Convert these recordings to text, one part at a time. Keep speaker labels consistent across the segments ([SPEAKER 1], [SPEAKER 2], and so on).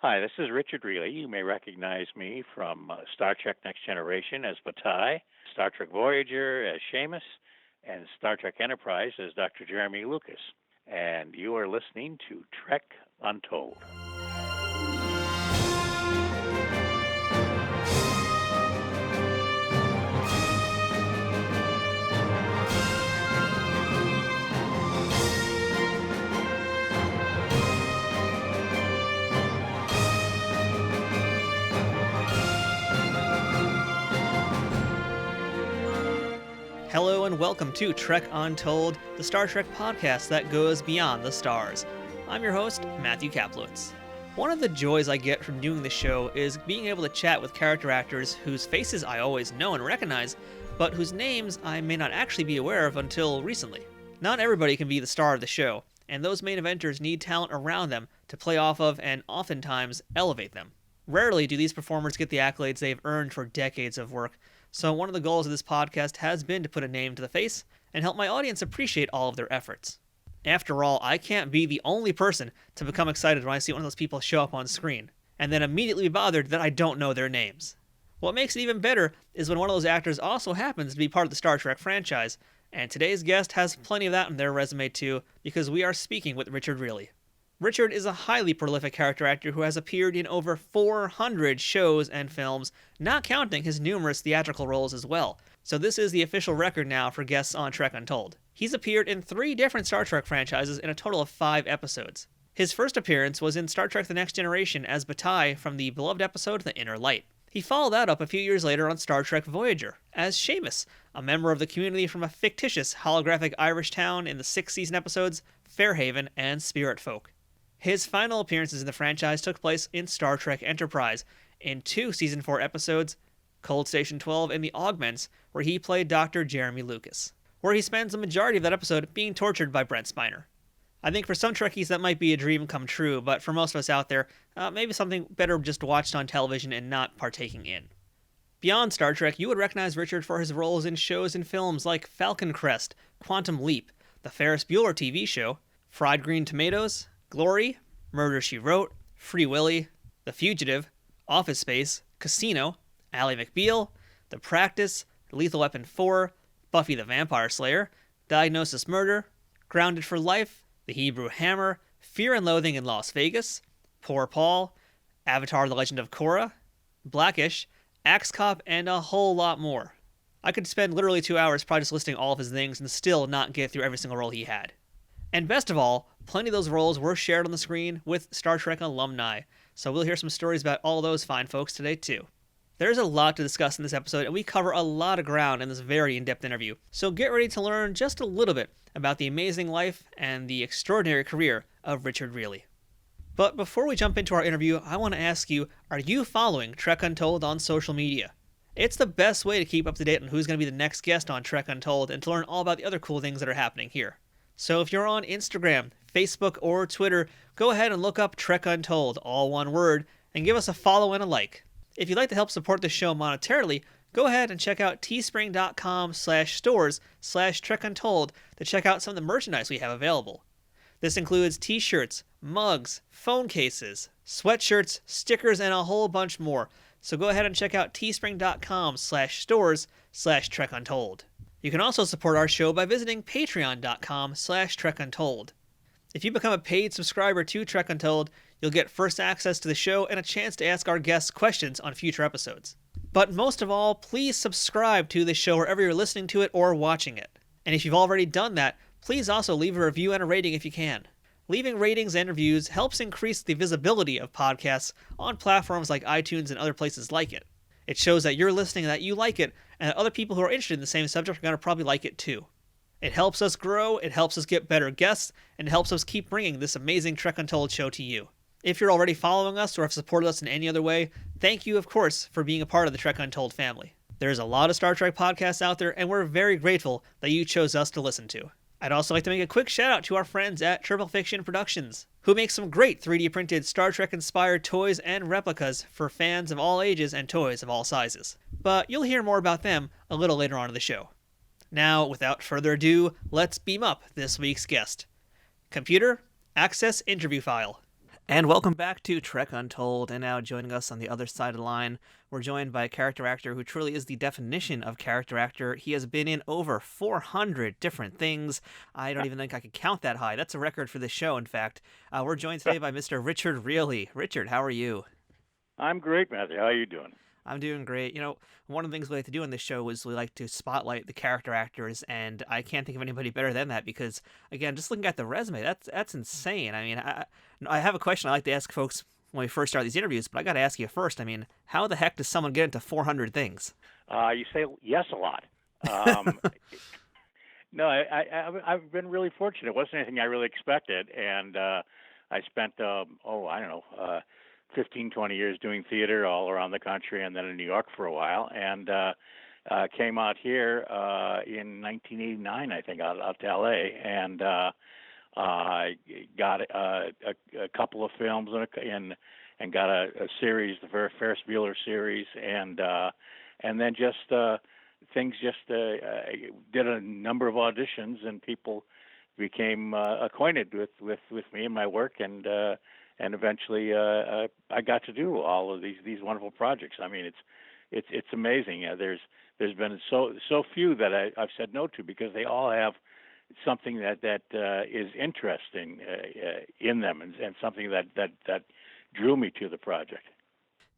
[SPEAKER 1] Hi, this is Richard Riehle. You may recognize me from Star Trek Next Generation as Batai, Star Trek Voyager as Seamus, and Star Trek Enterprise as Dr. Jeremy Lucas. And you are listening to Trek Untold.
[SPEAKER 2] Hello and welcome to Trek Untold, the Star Trek podcast that goes beyond the stars. I'm your host, Matthew Kaplowitz. One of the joys I get from doing the show is being able to chat with character actors whose faces I always know and recognize, but whose names I may not actually be aware of until recently. Not everybody can be the star of the show, and those main eventers need talent around them to play off of and oftentimes elevate them. Rarely do these performers get the accolades they've earned for decades of work, so one of the goals of this podcast has been to put a name to the face and help my audience appreciate all of their efforts. After all, I can't be the only person to become excited when I see one of those people show up on screen, and then immediately be bothered that I don't know their names. What makes it even better is when one of those actors also happens to be part of the Star Trek franchise, and today's guest has plenty of that on their resume too, because we are speaking with Richard Riehle. Richard is a highly prolific character actor who has appeared in over 400 shows and films, not counting his numerous theatrical roles as well. So this is the official record now for guests on Trek Untold. He's appeared in 3 different Star Trek franchises in a total of 5 episodes. His first appearance was in Star Trek The Next Generation as Batai from the beloved episode The Inner Light. He followed that up a few years later on Star Trek Voyager as Seamus, a member of the community from a fictitious holographic Irish town in the 6 season episodes Fairhaven and Spirit Folk. His final appearances in the franchise took place in Star Trek Enterprise, in 2 Season 4 episodes, Cold Station 12 and the Augments, where he played Dr. Jeremy Lucas, where he spends the majority of that episode being tortured by Brent Spiner. I think for some Trekkies that might be a dream come true, but for most of us out there, maybe something better just watched on television and not partaking in. Beyond Star Trek, you would recognize Richard for his roles in shows and films like Falcon Crest, Quantum Leap, the Ferris Bueller TV show, Fried Green Tomatoes, Glory, Murder, She Wrote, Free Willy, The Fugitive, Office Space, Casino, Ally McBeal, The Practice, Lethal Weapon 4, Buffy the Vampire Slayer, Diagnosis Murder, Grounded for Life, The Hebrew Hammer, Fear and Loathing in Las Vegas, Poor Paul, Avatar The Legend of Korra, Blackish, Axe Cop, and a whole lot more. I could spend literally 2 hours probably just listing all of his things and still not get through every single role he had. And best of all, plenty of those roles were shared on the screen with Star Trek alumni, so we'll hear some stories about all those fine folks today too. There's a lot to discuss in this episode, and we cover a lot of ground in this very in-depth interview, so get ready to learn just a little bit about the amazing life and the extraordinary career of Richard Riehle. But before we jump into our interview, I want to ask you, are you following Trek Untold on social media? It's the best way to keep up to date on who's going to be the next guest on Trek Untold and to learn all about the other cool things that are happening here. So if you're on Instagram, Facebook, or Twitter, go ahead and look up Trek Untold, all one word, and give us a follow and a like. If you'd like to help support the show monetarily, go ahead and check out teespring.com/stores/trekuntold to check out some of the merchandise we have available. This includes t-shirts, mugs, phone cases, sweatshirts, stickers, and a whole bunch more. So go ahead and check out teespring.com/stores/trekuntold. You can also support our show by visiting patreon.com/trekuntold. If you become a paid subscriber to Trek Untold, you'll get first access to the show and a chance to ask our guests questions on future episodes. But most of all, please subscribe to the show wherever you're listening to it or watching it. And if you've already done that, please also leave a review and a rating if you can. Leaving ratings and reviews helps increase the visibility of podcasts on platforms like iTunes and other places like it. It shows that you're listening, that you like it, and that other people who are interested in the same subject are going to probably like it too. It helps us grow, it helps us get better guests, and it helps us keep bringing this amazing Trek Untold show to you. If you're already following us or have supported us in any other way, thank you, of course, for being a part of the Trek Untold family. There's a lot of Star Trek podcasts out there, and we're very grateful that you chose us to listen to. I'd also like to make a quick shout out to our friends at Triple Fiction Productions, who make some great 3D printed Star Trek inspired toys and replicas for fans of all ages and toys of all sizes. But you'll hear more about them a little later on in the show. Now, without further ado, let's beam up this week's guest. Computer, access interview file. And welcome back to Trek Untold. And now joining us on the other side of the line, we're joined by a character actor who truly is the definition of character actor. He has been in over 400 different things. I don't even think I could count that high. That's a record for this show, in fact. We're joined today by Mr. Richard Riehle. Richard, how are you?
[SPEAKER 1] I'm great, Matthew. How are you doing?
[SPEAKER 2] I'm doing great. One of the things we like to do on this show is we like to spotlight the character actors, and I can't think of anybody better than that because, again, just looking at the resume, that's insane. I mean, I have a question I like to ask folks when we first start these interviews, but I got to ask you first. I mean, how the heck does someone get into 400 things?
[SPEAKER 1] You say yes a lot. No, I've been really fortunate. It wasn't anything I really expected, and I spent, 15, 20 years doing theater all around the country and then in New York for a while, and came out here in 1989, I think, out to L.A., and I got a couple of films and got a series, the Ferris Bueller series, and then things did a number of auditions, and people became acquainted with me and my work, and eventually I got to do all of these wonderful projects. I mean, it's amazing. There's been so few that I've said no to because they all have something that is interesting in them and something that drew me to the project.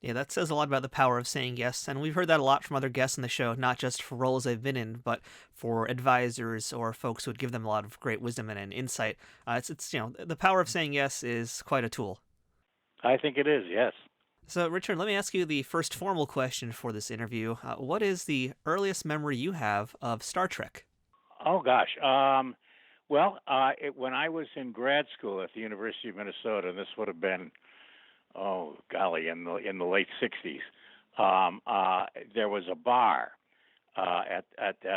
[SPEAKER 2] Yeah, that says a lot about the power of saying yes, and we've heard that a lot from other guests on the show, not just for roles they've been in, but for advisors or folks who would give them a lot of great wisdom and insight. It's the power of saying yes is quite a tool.
[SPEAKER 1] I think it is, yes.
[SPEAKER 2] So, Richard, let me ask you the first formal question for this interview. What is the earliest memory you have of Star Trek?
[SPEAKER 1] Oh gosh. When I was in grad school at the University of Minnesota, and this would have been in the late '60s, there was a bar at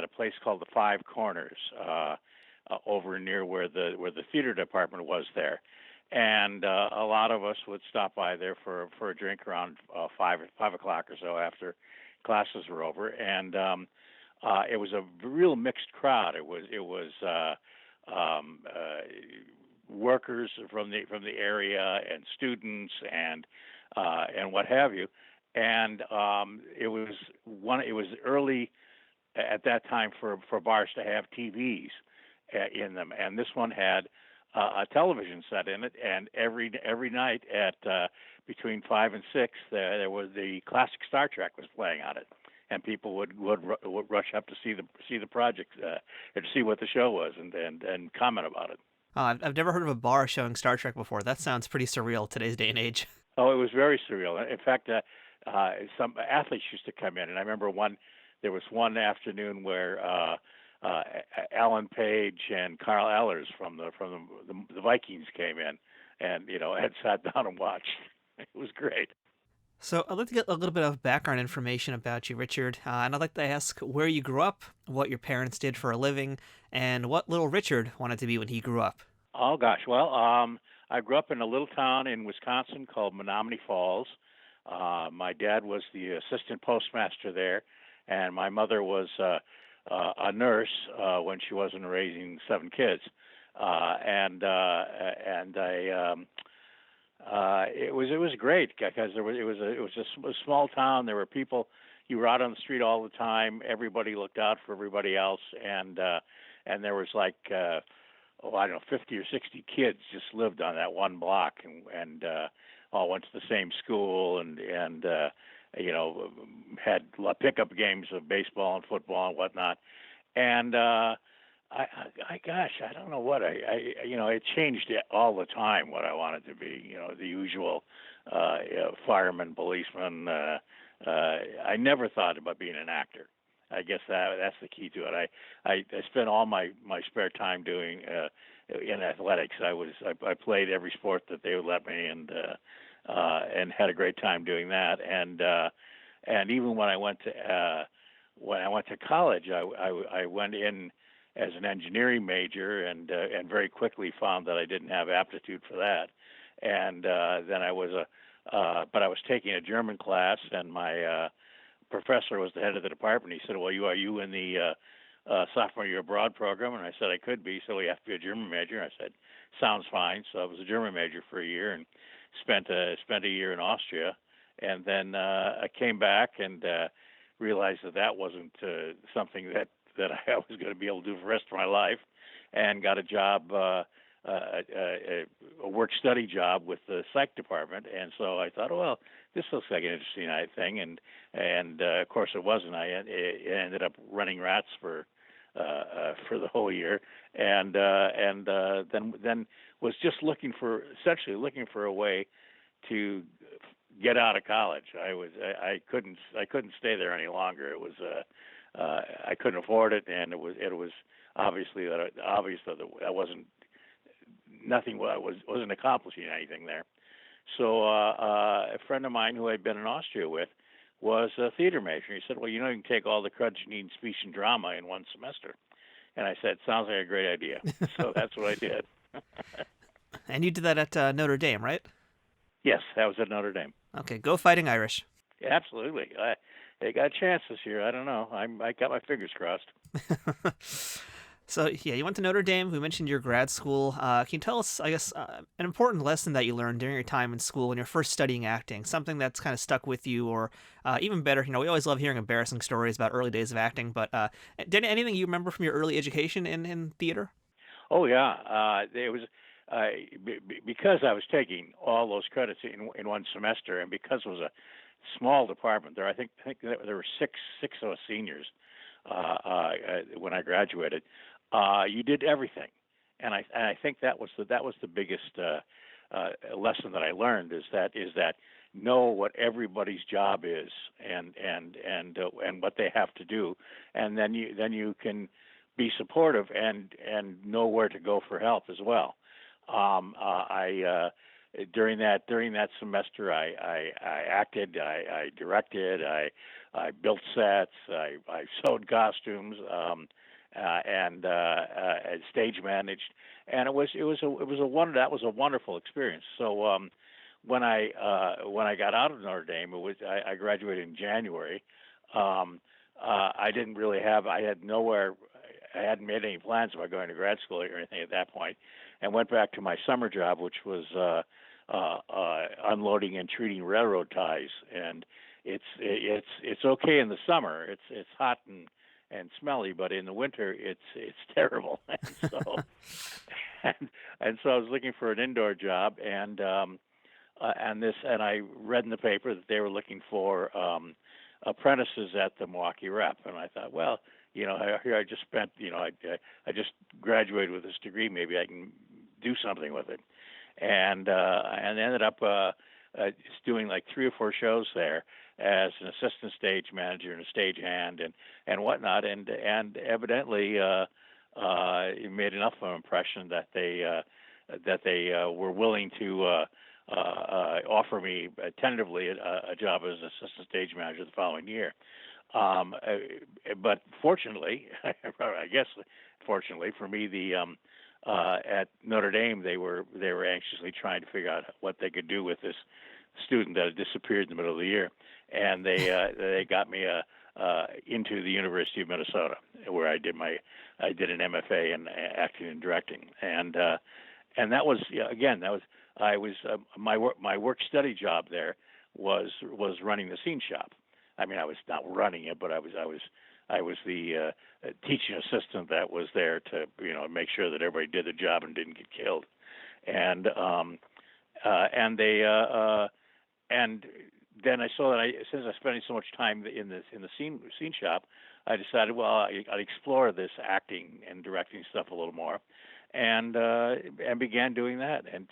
[SPEAKER 1] a place called the Five Corners over near where the theater department was there, and a lot of us would stop by there for a drink around 5 o'clock or so after classes were over, and it was a real mixed crowd. It was workers from the area and students and what have you, and it was early at that time for bars to have TVs in them, and this one had a television set in it, and every night at between 5 and 6 there was the classic Star Trek was playing on it, and people would rush up to see the project and to see what the show was and comment about it.
[SPEAKER 2] I've never heard of a bar showing Star Trek before. That sounds pretty surreal today's day and age.
[SPEAKER 1] Oh, it was very surreal. In fact, some athletes used to come in, and I remember there was one afternoon where Alan Page and Carl Ehlers from the Vikings came in, and had sat down and watched. It was great.
[SPEAKER 2] So I'd like to get a little bit of background information about you, Richard, and I'd like to ask where you grew up, what your parents did for a living, and what little Richard wanted to be when he grew up.
[SPEAKER 1] Oh gosh, well, I grew up in a little town in Wisconsin called Menominee Falls. My dad was the assistant postmaster there, and my mother was a nurse when she wasn't raising 7 kids, and it was great because it was just a small town. There were people. You were out on the street all the time. Everybody looked out for everybody else, and there was 50 or 60 kids just lived on that one block, and all went to the same school, and had pickup games of baseball and football and whatnot, and I don't know what it changed all the time what I wanted to be. The usual fireman, policeman. I never thought about being an actor. I guess that's the key to it. I spent all my spare time doing in athletics. I played every sport that they would let me, and had a great time doing that. And even when I went to college, I went in as an engineering major, and very quickly found that I didn't have aptitude for that. And then I was taking a German class, and my professor was the head of the department. He said, "Well, are you in the sophomore year abroad program?" And I said I could be. So you have to be a German major. And I said, "Sounds fine." So I was a German major for a year, spent a year in Austria, and then I came back and realized that wasn't something that I was going to be able to do for the rest of my life, and got a job, a work-study job with the psych department. And so I thought, well, this looks like an interesting thing, and of course it wasn't. I ended up running rats for the whole year, and then was just essentially looking for a way to get out of college. I couldn't stay there any longer. It was I couldn't afford it, and it was obvious that I wasn't accomplishing anything there. So a friend of mine who I'd been in Austria with was a theater major. He said, "Well, you can take all the credits you need in speech and drama in one semester." And I said, "Sounds like a great idea." So that's what I did.
[SPEAKER 2] And you did that at Notre Dame, right?
[SPEAKER 1] Yes, that was at Notre Dame.
[SPEAKER 2] Okay, go Fighting Irish.
[SPEAKER 1] Yeah, absolutely. They got a chance this year. I don't know. I got my fingers crossed.
[SPEAKER 2] So, yeah, you went to Notre Dame. We mentioned your grad school. Can you tell us, I guess, an important lesson that you learned during your time in school when you're first studying acting, something that's kind of stuck with you, or even better, we always love hearing embarrassing stories about early days of acting, but anything you remember from your early education in theater?
[SPEAKER 1] Oh, yeah. It was because I was taking all those credits in one semester, and because it was a small department there, I think there were six of us seniors when I graduated. You did everything, and I think that was the biggest lesson that I learned is that know what everybody's job is and what they have to do, and then you can be supportive and know where to go for help as well. During that semester, I acted, I directed, I built sets, I sewed costumes, and stage managed, and that was a wonderful experience. So when I got out of Notre Dame, I graduated in January. I hadn't made any plans about going to grad school or anything at that point, and went back to my summer job, which was unloading and treating railroad ties. And it's okay in the summer. It's hot and smelly, but in the winter it's terrible. And so I was looking for an indoor job, and I read in the paper that they were looking for apprentices at the Milwaukee Rep, and I thought, well, here I just spent, I just graduated with this degree. Maybe I can do something with it, and ended up just doing like 3 or 4 shows there as an assistant stage manager and a stagehand and whatnot, and evidently it made enough of an impression that they were willing to offer me tentatively a job as an assistant stage manager the following year. But fortunately, I guess fortunately for me, at Notre Dame they were anxiously trying to figure out what they could do with this student that had disappeared in the middle of the year, and they got me into the University of Minnesota, where I did an MFA in acting and directing, and that was my work study job there was running the scene shop. I mean, I was not running it, but I was the teaching assistant that was there to make sure that everybody did the job and didn't get killed, and then I saw that since I was spending so much time in the scene shop, I decided, well, I'd explore this acting and directing stuff a little more, and began doing that, and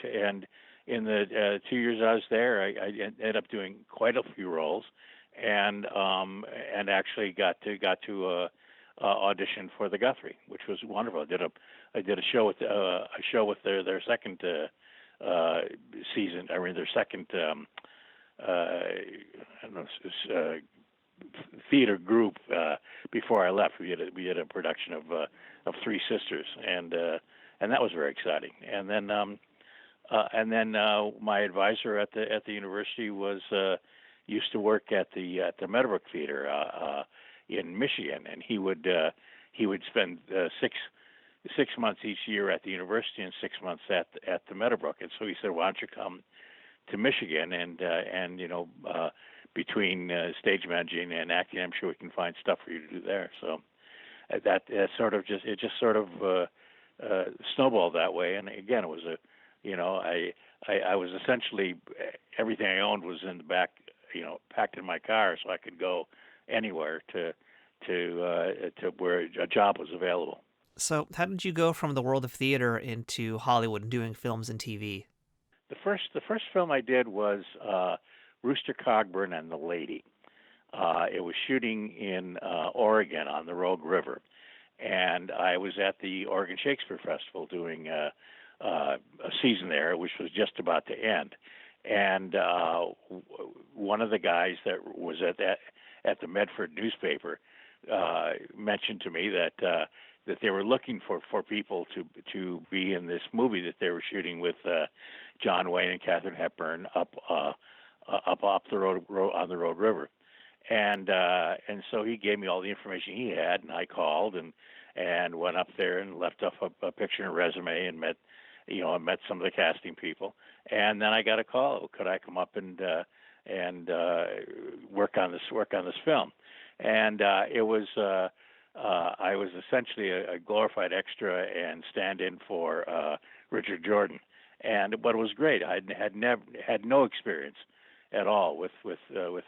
[SPEAKER 1] in the 2 years I was there, I ended up doing quite a few roles. And actually got to audition for the Guthrie, which was wonderful. I did a show with their second season. I mean, their second theater group before I left. We did a production of Three Sisters, and that was very exciting. And then my advisor at the university was. Used to work at the Meadowbrook Theater in Michigan, and he would spend 6 months each year at the university and 6 months at the Meadowbrook. And so he said, "Why don't you come to Michigan, and between stage managing and acting, I'm sure we can find stuff for you to do there. So that sort of just snowballed that way. And again, it was I was essentially, everything I owned was in the back, packed in my car, so I could go anywhere to where a job was available.
[SPEAKER 2] So how did you go from the world of theater into Hollywood and doing films and TV?
[SPEAKER 1] The first film I did was Rooster Cogburn and the Lady. It was shooting in Oregon on the Rogue River, and I was at the Oregon Shakespeare Festival doing a season there, which was just about to end. And one of the guys that was at the Medford newspaper mentioned to me that they were looking for people to be in this movie that they were shooting with John Wayne and Katharine Hepburn up the road on the Road River, and so he gave me all the information he had, and I called and went up there and left off a picture and a resume and met some of the casting people, and then I got a call. Could I come up and work on this film? And it was I was essentially a glorified extra and stand-in for Richard Jordan, but it was great. I had no experience at all with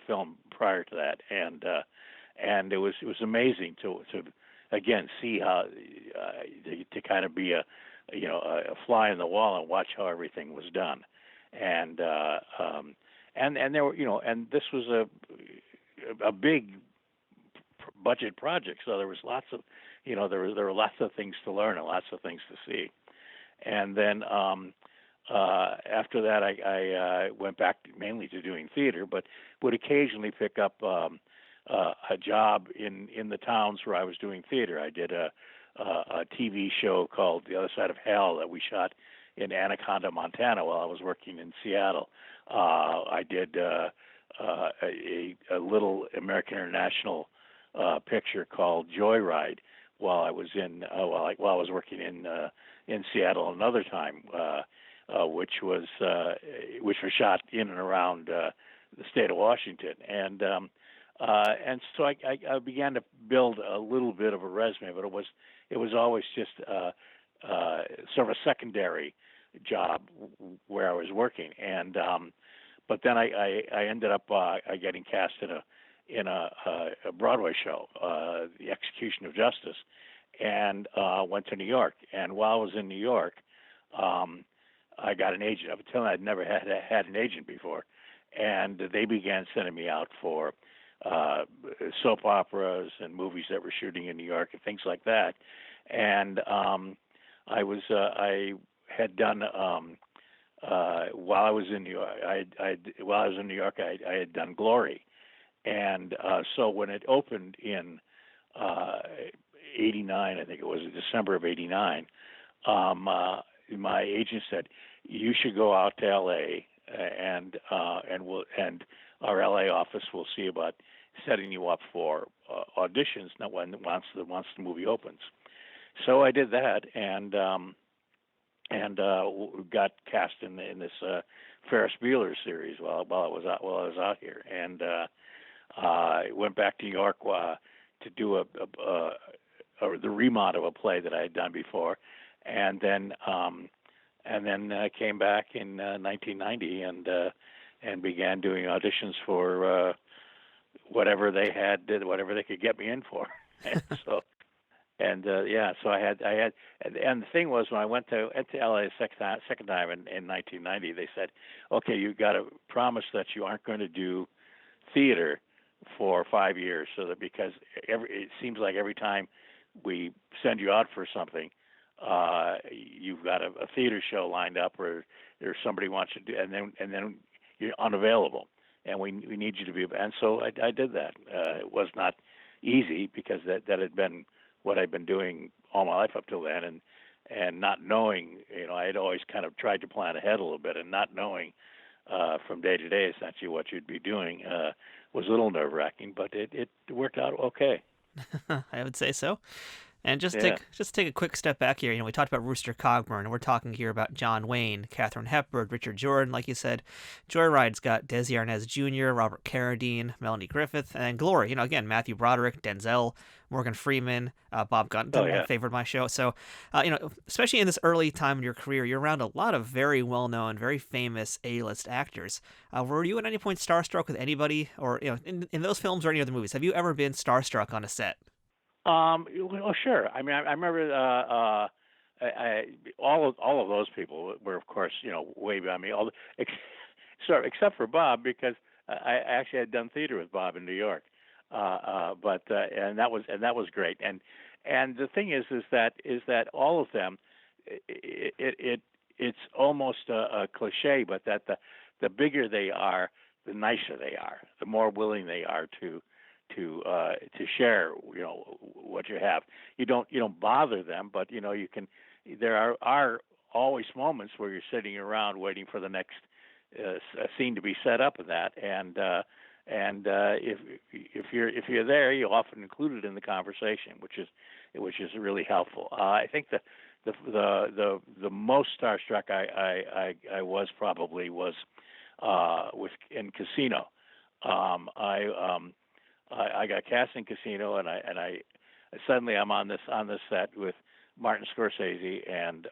[SPEAKER 1] film prior to that, and it was amazing to again see how to kind of be a fly in the wall and watch how everything was done, and there were and this was a big budget project, so there was lots of there were lots of things to learn and lots of things to see, and then after that I went back mainly to doing theater, but would occasionally pick up a job in the towns where I was doing theater. I did a TV show called The Other Side of Hell that we shot in Anaconda, Montana, while I was working in Seattle. I did a little American International picture called Joyride while I was while I was working in Seattle another time, which was shot in and around the state of Washington, and so I began to build a little bit of a resume, but it was always just sort of a secondary job where I was working, and but then I ended up getting cast in a Broadway show, The Execution of Justice, and went to New York. And while I was in New York, I got an agent. Up until then, I'd never had an agent before, and they began sending me out for soap operas and movies that were shooting in New York and things like that. And I had done while I was in New York. I had done Glory, and so when it opened in '89, I think it was in December of '89, my agent said, "You should go out to L.A. and our L.A. office will see about setting you up for auditions once the movie opens." So I did that, and got cast in this Ferris Bueller series while I was out here, and I went back to New York to do the remount of a play that I had done before, and then came back in 1990 and began doing auditions for whatever they could get me in for. And so I had and the thing was, when I went to LA the second time in 1990, they said, "Okay, you got to promise that you aren't going to do theater for 5 years, so that because it seems like every time we send you out for something, you've got a theater show lined up, or somebody wants you to do, and then you're unavailable, and we need you to be." And so I did that. It was not easy, because that had been what I'd been doing all my life up till then, and not knowing, I had always kind of tried to plan ahead a little bit, and not knowing from day to day essentially what you'd be doing was a little nerve-wracking, but it worked out okay.
[SPEAKER 2] I would say so. And
[SPEAKER 1] Yeah.
[SPEAKER 2] just take a quick step back here. We talked about Rooster Cogburn, and we're talking here about John Wayne, Katharine Hepburn, Richard Jordan, like you said. Joyride's got Desi Arnaz Jr., Robert Carradine, Melanie Griffith, and Glory. Again, Matthew Broderick, Denzel, Morgan Freeman, Bob
[SPEAKER 1] Oh
[SPEAKER 2] Gunton
[SPEAKER 1] yeah.
[SPEAKER 2] favored my show. So, especially in this early time in your career, you're around a lot of very well-known, very famous A-list actors. Were you at any point starstruck with anybody, or in those films or any other movies? Have you ever been starstruck on a set?
[SPEAKER 1] Well, sure. I mean, I remember all of those people were, of course, way beyond me. Ex- except for Bob, because I actually had done theater with Bob in New York, but and that was great. And the thing is that all of them, it's almost a cliche, but that the bigger they are, the nicer they are, the more willing they are to share what you have. You don't bother them, but you can. There are always moments where you're sitting around waiting for the next scene to be set up in that, and if you're there, you often include it in the conversation, which is really helpful. I think the most starstruck I was probably was with in Casino. I got cast in Casino, and I suddenly I'm on this set with Martin Scorsese and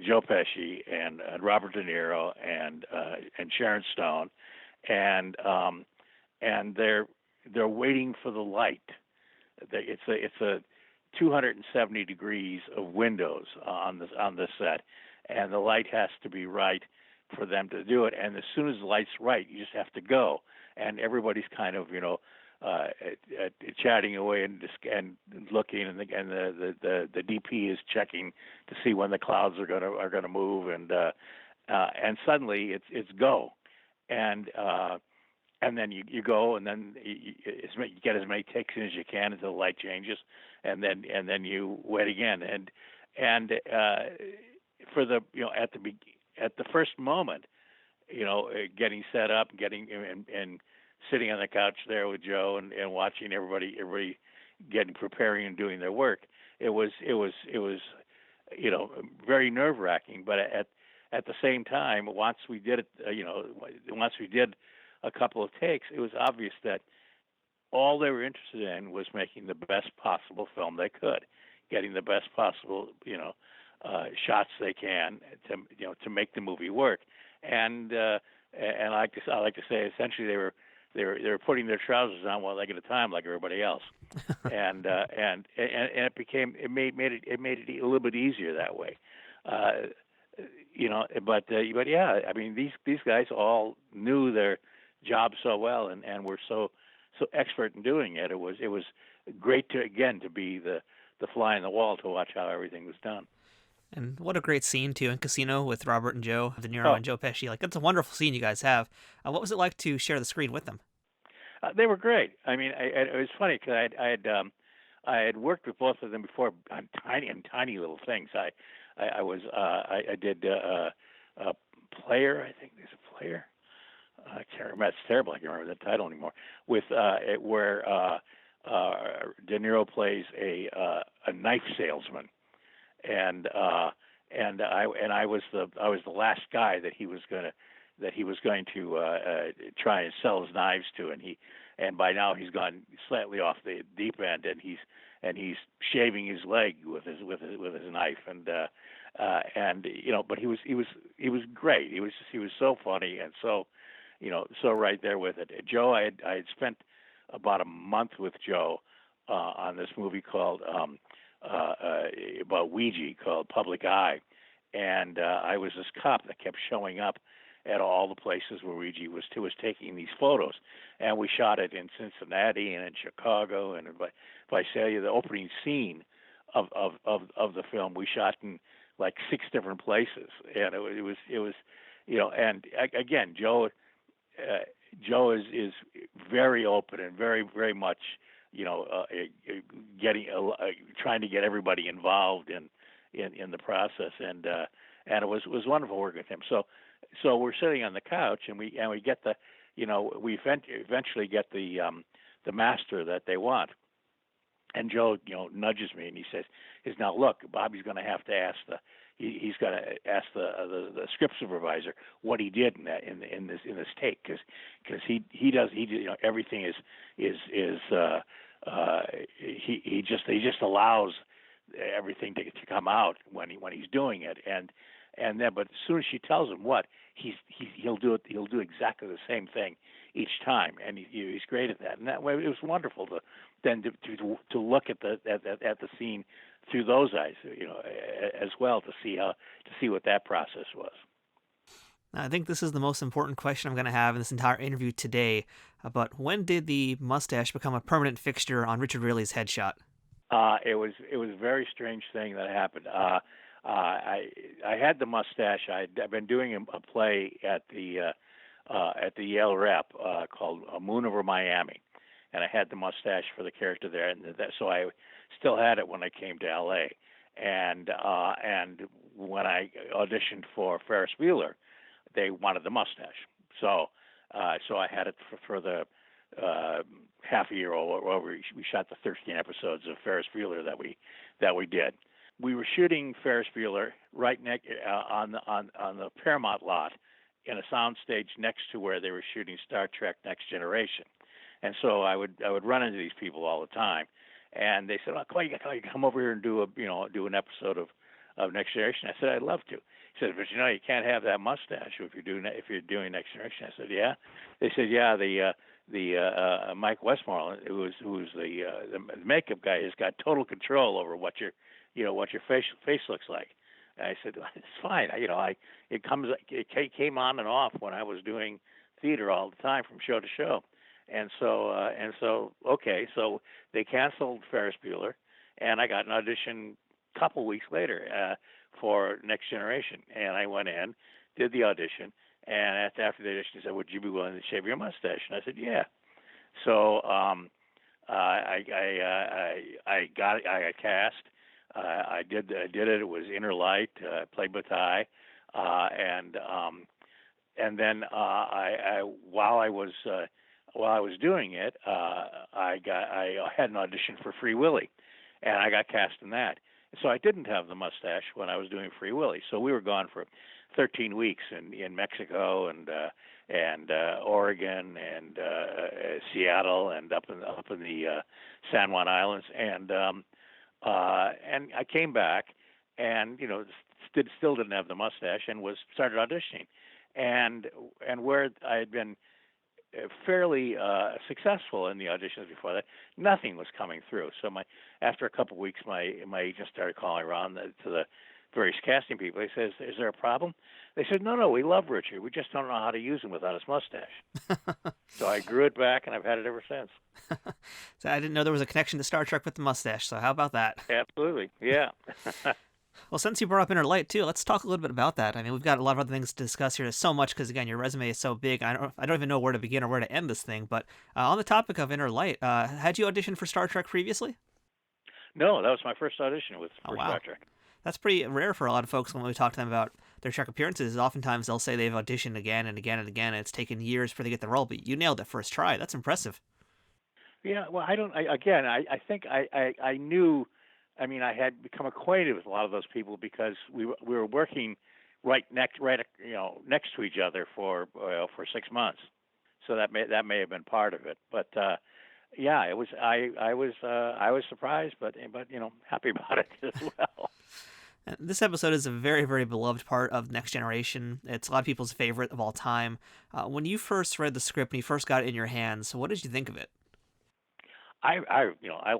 [SPEAKER 1] Joe Pesci and Robert De Niro and Sharon Stone, and they're waiting for the light. It's a 270 degrees of windows on this set, and the light has to be right for them to do it. And as soon as the light's right, you just have to go. And everybody's kind of chatting away and looking, and the DP is checking to see when the clouds are gonna move, and suddenly it's go, and then you go, and then you get as many takes in as you can until the light changes, and then you wait again, and for the at the first moment, getting set up, and sitting on the couch there with Joe and watching everybody preparing and doing their work. It was very nerve wracking, but at the same time, once we did it, once we did a couple of takes, it was obvious that all they were interested in was making the best possible film they could, getting the best possible shots they can to make the movie work. And I like to say, essentially, they were putting their trousers on one leg at a time, like everybody else, and it made it a little bit easier that way, but yeah, I mean, these guys all knew their job so well and were so expert in doing it. It was great to be the fly on the wall to watch how everything was done.
[SPEAKER 2] And what a great scene, too, in Casino with Robert and Joe, De Niro
[SPEAKER 1] Oh,
[SPEAKER 2] and Joe Pesci. That's a wonderful scene you guys have. What was it like to share the screen with them?
[SPEAKER 1] they were great. I mean, it was funny because I had worked with both of them before on tiny little things. I did a Player. I think there's a Player. I can't remember. It's terrible. I can't remember the title anymore. With where De Niro plays a knife salesman, and I was the last guy that he was going to try and sell his knives to, and by now he's gone slightly off the deep end, and he's shaving his leg with his knife, but he was great. He was so funny and so right there with it. Joe, I had spent about a month with Joe on this movie called about Ouija called Public Eye, and I was this cop that kept showing up at all the places where Ouija was taking these photos, and we shot it in Cincinnati and in Chicago and if I say you the opening scene of the film we shot in like 6 different places, and it was and again Joe is very open and very very much getting trying to get everybody involved in the process, and it was wonderful working with him. So we're sitting on the couch and we get we eventually get the master that they want, And Joe, nudges me and he says, now look, Bobby's going to have to ask he's going to ask the script supervisor what he did in this take, because he does everything he just allows everything to come out when he's doing it, and then but as soon as she tells him what he'll do exactly the same thing each time, and he's great at that. And that way it was wonderful to look at the scene through those eyes, as well, to see what that process was.
[SPEAKER 2] I think this is the most important question I'm going to have in this entire interview today. But when did the mustache become a permanent fixture on Richard Riehley's headshot?
[SPEAKER 1] It was a very strange thing that happened. I had the mustache. I've been doing a play at the Yale Rep called Moon Over Miami, and I had the mustache for the character there, and so I still had it when I came to L.A. And when I auditioned for Ferris Bueller, they wanted the mustache. So I had it for the half a year or we shot the 13 episodes of Ferris Bueller that we did. We were shooting Ferris Bueller right on the Paramount lot in a soundstage next to where they were shooting Star Trek Next Generation. And so I would run into these people all the time, and they said, "Oh, you come over here and do an episode of Next Generation." I said, "I'd love to." He said, "But you can't have that mustache if you're doing Next Generation." I said, "Yeah." They said, "Yeah, the Mike Westmoreland, who's the makeup guy, has got total control over what your face looks like." And I said, "It's fine. It came on and off when I was doing theater all the time from show to show." And so okay, so they canceled Ferris Bueller, and I got an audition a couple weeks later for Next Generation, and I went in, did the audition, and after the audition, he said, "Would you be willing to shave your mustache?" And I said, "Yeah." So I got cast. I did it. It was Inner Light. I played Batai, and then while I was doing it, I had an audition for Free Willy, and I got cast in that. So I didn't have the mustache when I was doing Free Willy. So we were gone for 13 weeks in Mexico and Oregon and Seattle and up in the San Juan Islands, and I came back and still didn't have the mustache and started auditioning, and where I had been fairly successful in the auditions before that, nothing was coming through. So after a couple of weeks, my agent started calling around to the various casting people. He says, "Is there a problem?" They said, No, we love Richard. We just don't know how to use him without his mustache." So I grew it back, and I've had it ever since.
[SPEAKER 2] So I didn't know there was a connection to Star Trek with the mustache, so how about that?
[SPEAKER 1] Absolutely, yeah.
[SPEAKER 2] Well, since you brought up Inner Light, too, let's talk a little bit about that. I mean, we've got a lot of other things to discuss here. There's so much because, again, your resume is so big. I don't even know where to begin or where to end this thing. But on the topic of Inner Light, had you auditioned for Star Trek previously?
[SPEAKER 1] No, that was my first audition for Star Trek.
[SPEAKER 2] That's pretty rare for a lot of folks when we talk to them about their Trek appearances. Oftentimes they'll say they've auditioned again and again and again, and it's taken years for they to get the role. But you nailed it first try. That's impressive.
[SPEAKER 1] Yeah, well, I think I knew. I mean, I had become acquainted with a lot of those people because we were working next to each other for 6 months, so that may have been part of it. But yeah, it was I was surprised, but happy about it as well.
[SPEAKER 2] And this episode is a very, very beloved part of Next Generation. It's a lot of people's favorite of all time. When you first read the script, when you first got it in your hands, what did you think of it?
[SPEAKER 1] I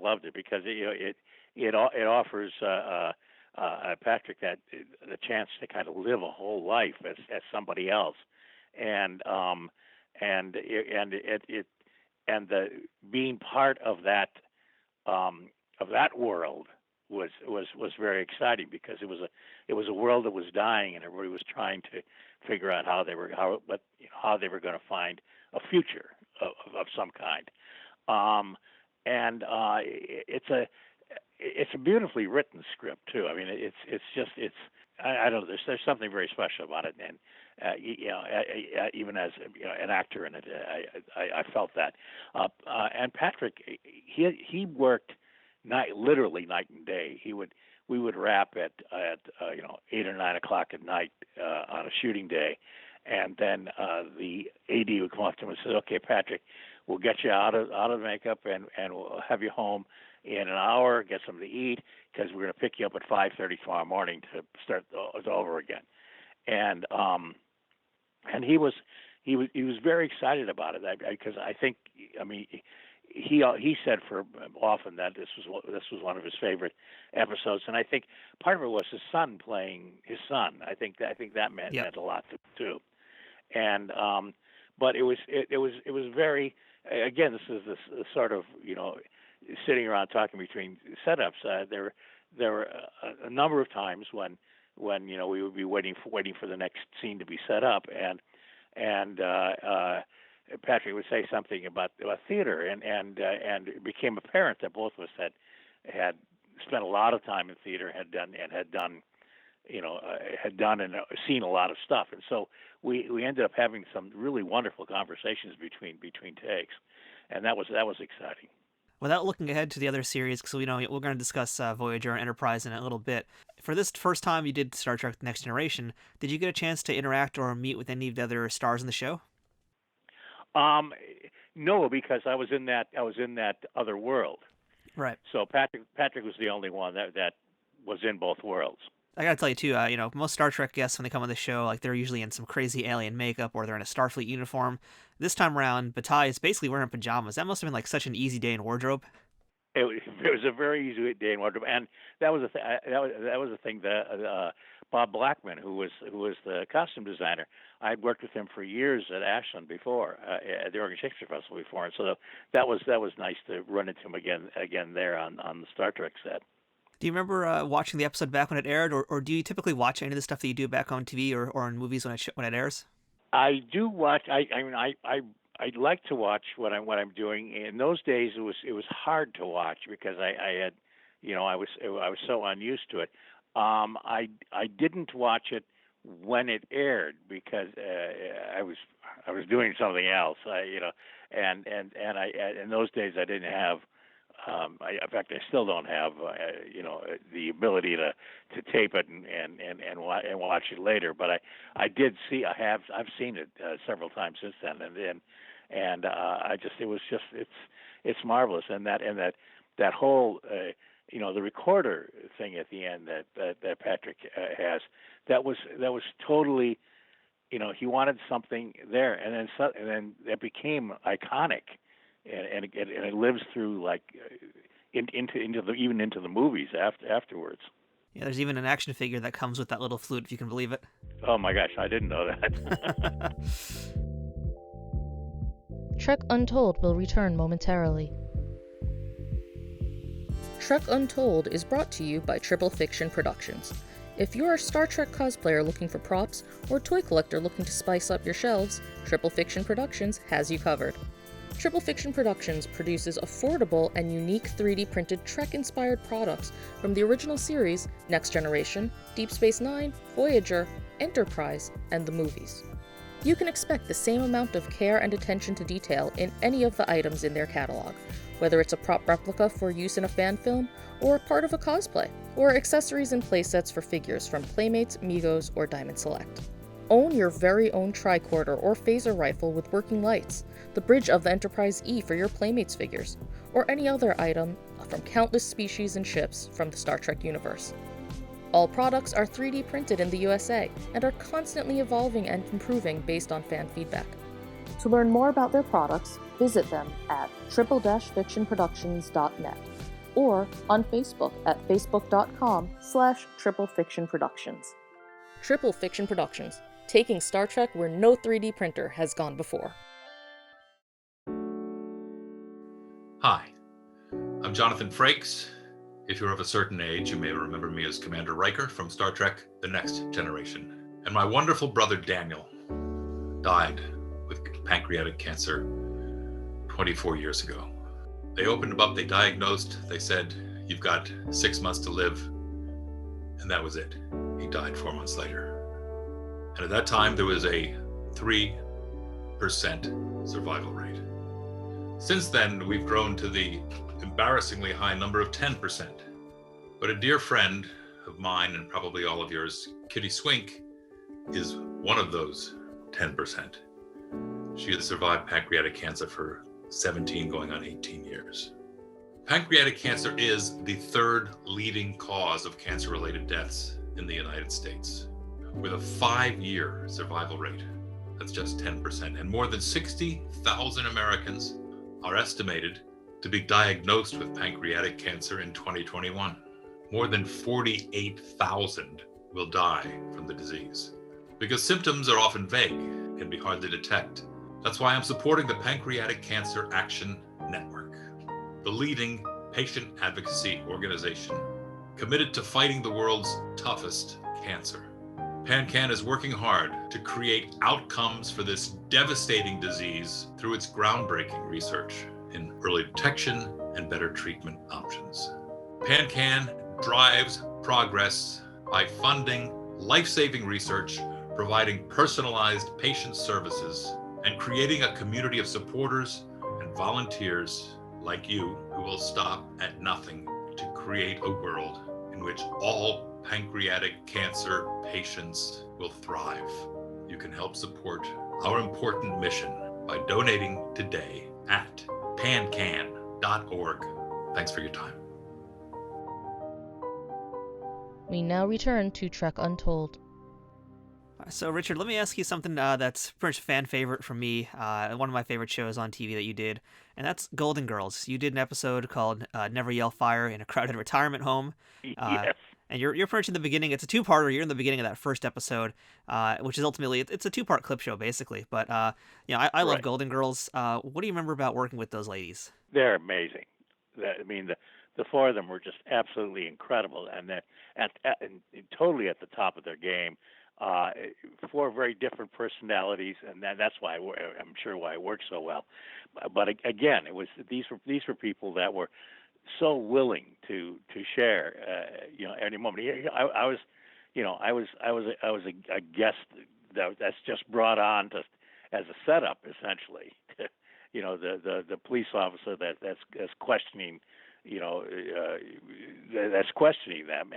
[SPEAKER 1] loved it because it offers Patrick the chance to kind of live a whole life as somebody else, and the being part of that world was very exciting because it was a world that was dying and everybody was trying to figure out how they were going to find a future of some kind. It's a beautifully written script too. I mean, I don't know. There's something very special about it, and even as an actor in it, I felt that. And Patrick, he worked literally night and day. We would wrap at 8 or 9 o'clock at night on a shooting day, and then the AD would come up to him and say, "Okay, Patrick, we'll get you out of makeup and we'll have you home in an hour, get something to eat, because we're going to pick you up at 5:30 tomorrow morning to start over again." And he was very excited about it, because I think, I mean, he said for often that this was one of his favorite episodes, and I think part of it was his son playing his son. I think that meant a lot to him too. And but it was very, again, this is this sort of, sitting around talking between setups. There were a number of times when we would be waiting for the next scene to be set up, and Patrick would say something about theater, and it became apparent that both of us had spent a lot of time in theater, had done and seen a lot of stuff, and so we ended up having some really wonderful conversations between takes, and that was exciting.
[SPEAKER 2] Without looking ahead to the other series, because we're going to discuss Voyager and Enterprise in a little bit, for this first time you did Star Trek The Next Generation, did you get a chance to interact or meet with any of the other stars in the show?
[SPEAKER 1] No, because I was in that other world.
[SPEAKER 2] Right.
[SPEAKER 1] So Patrick was the only one that was in both worlds.
[SPEAKER 2] I gotta tell you too, most Star Trek guests, when they come on the show, like, they're usually in some crazy alien makeup or they're in a Starfleet uniform. This time around, Batai is basically wearing pajamas. That must have been like such an easy day in wardrobe.
[SPEAKER 1] It was a very easy day in wardrobe, and that was a thing that Bob Blackman, who was the costume designer, I'd worked with him for years at Ashland before, at the Oregon Shakespeare Festival before, and so that was nice to run into him again there on the Star Trek set.
[SPEAKER 2] Do you remember watching the episode back when it aired, or do you typically watch any of the stuff that you do back on TV or in movies when it airs? I
[SPEAKER 1] do watch. I like to watch what I'm doing. In those days, it was hard to watch because I was so unused to it. I didn't watch it when it aired because I was doing something else. And in those days I didn't have. In fact, I still don't have, the ability to tape it and watch it later. But I did see. I've seen it several times since then, and it's marvelous. And that whole the recorder thing at the end that Patrick has, that was totally, he wanted something there, and then it became iconic. And it lives through into the movies afterwards.
[SPEAKER 2] Yeah, there's even an action figure that comes with that little flute, if you can believe it.
[SPEAKER 1] Oh my gosh, I didn't know that.
[SPEAKER 3] Trek Untold will return momentarily. Trek Untold is brought to you by Triple Fiction Productions. If you're a Star Trek cosplayer looking for props or toy collector looking to spice up your shelves, Triple Fiction Productions has you covered. Triple Fiction Productions produces affordable and unique 3D printed Trek-inspired products from the original series, Next Generation, Deep Space Nine, Voyager, Enterprise, and the movies. You can expect the same amount of care and attention to detail in any of the items in their catalog, whether it's a prop replica for use in a fan film, or part of a cosplay, or accessories and playsets for figures from Playmates, Migos, or Diamond Select. Own your very own tricorder or phaser rifle with working lights, the bridge of the Enterprise E for your Playmates figures, or any other item from countless species and ships from the Star Trek universe. All products are 3D printed in the USA and are constantly evolving and improving based on fan feedback. To learn more about their products, visit them at triple-fictionproductions.net or on Facebook at facebook.com/triplefictionproductions. Triple Fiction Productions, taking Star Trek where no 3D printer has gone before.
[SPEAKER 4] Hi, I'm Jonathan Frakes. If you're of a certain age, you may remember me as Commander Riker from Star Trek The Next Generation. And my wonderful brother Daniel died with pancreatic cancer 24 years ago. They opened him up, they diagnosed, they said, "You've got 6 months to live." And that was it. He died 4 months later. And at that time, there was a 3% survival rate. Since then, we've grown to the embarrassingly high number of 10%. But a dear friend of mine, and probably all of yours, Kitty Swink, is one of those 10%. She has survived pancreatic cancer for 17 going on 18 years. Pancreatic cancer is the third leading cause of cancer-related deaths in the United States, with a 5-year survival rate. That's just 10%. And more than 60,000 Americans are estimated to be diagnosed with pancreatic cancer in 2021. More than 48,000 will die from the disease. Because symptoms are often vague and can be hard to detect. That's why I'm supporting the Pancreatic Cancer Action Network, the leading patient advocacy organization committed to fighting the world's toughest cancer. PanCan is working hard to create outcomes for this devastating disease through its groundbreaking research in early detection and better treatment options. PanCan drives progress by funding life-saving research, providing personalized patient services, and creating a community of supporters and volunteers like you who will stop at nothing to create a world in which all pancreatic cancer patients will thrive. You can help support our important mission by donating today at pancan.org. Thanks for your time.
[SPEAKER 3] We now return to Trek Untold.
[SPEAKER 2] So, Richard, let me ask you something that's pretty much a fan favorite for me, one of my favorite shows on TV that you did, and that's Golden Girls. You did an episode called Never Yell Fire in a Crowded Retirement Home.
[SPEAKER 1] Yes.
[SPEAKER 2] And you're pretty much in the beginning. It's a two-parter. You're in the beginning of that first episode, which is ultimately, it's a two-part clip show, basically. But, I love
[SPEAKER 1] Right.
[SPEAKER 2] Golden Girls. What do you remember about working with those ladies?
[SPEAKER 1] They're amazing. The four of them were just absolutely incredible, and they're and totally at the top of their game. Four very different personalities, and that's why I'm sure why it worked so well. But again, these were people that were so willing to share, any moment. I was a guest that's just brought on to as a setup, essentially. The police officer that's questioning, that's questioning them,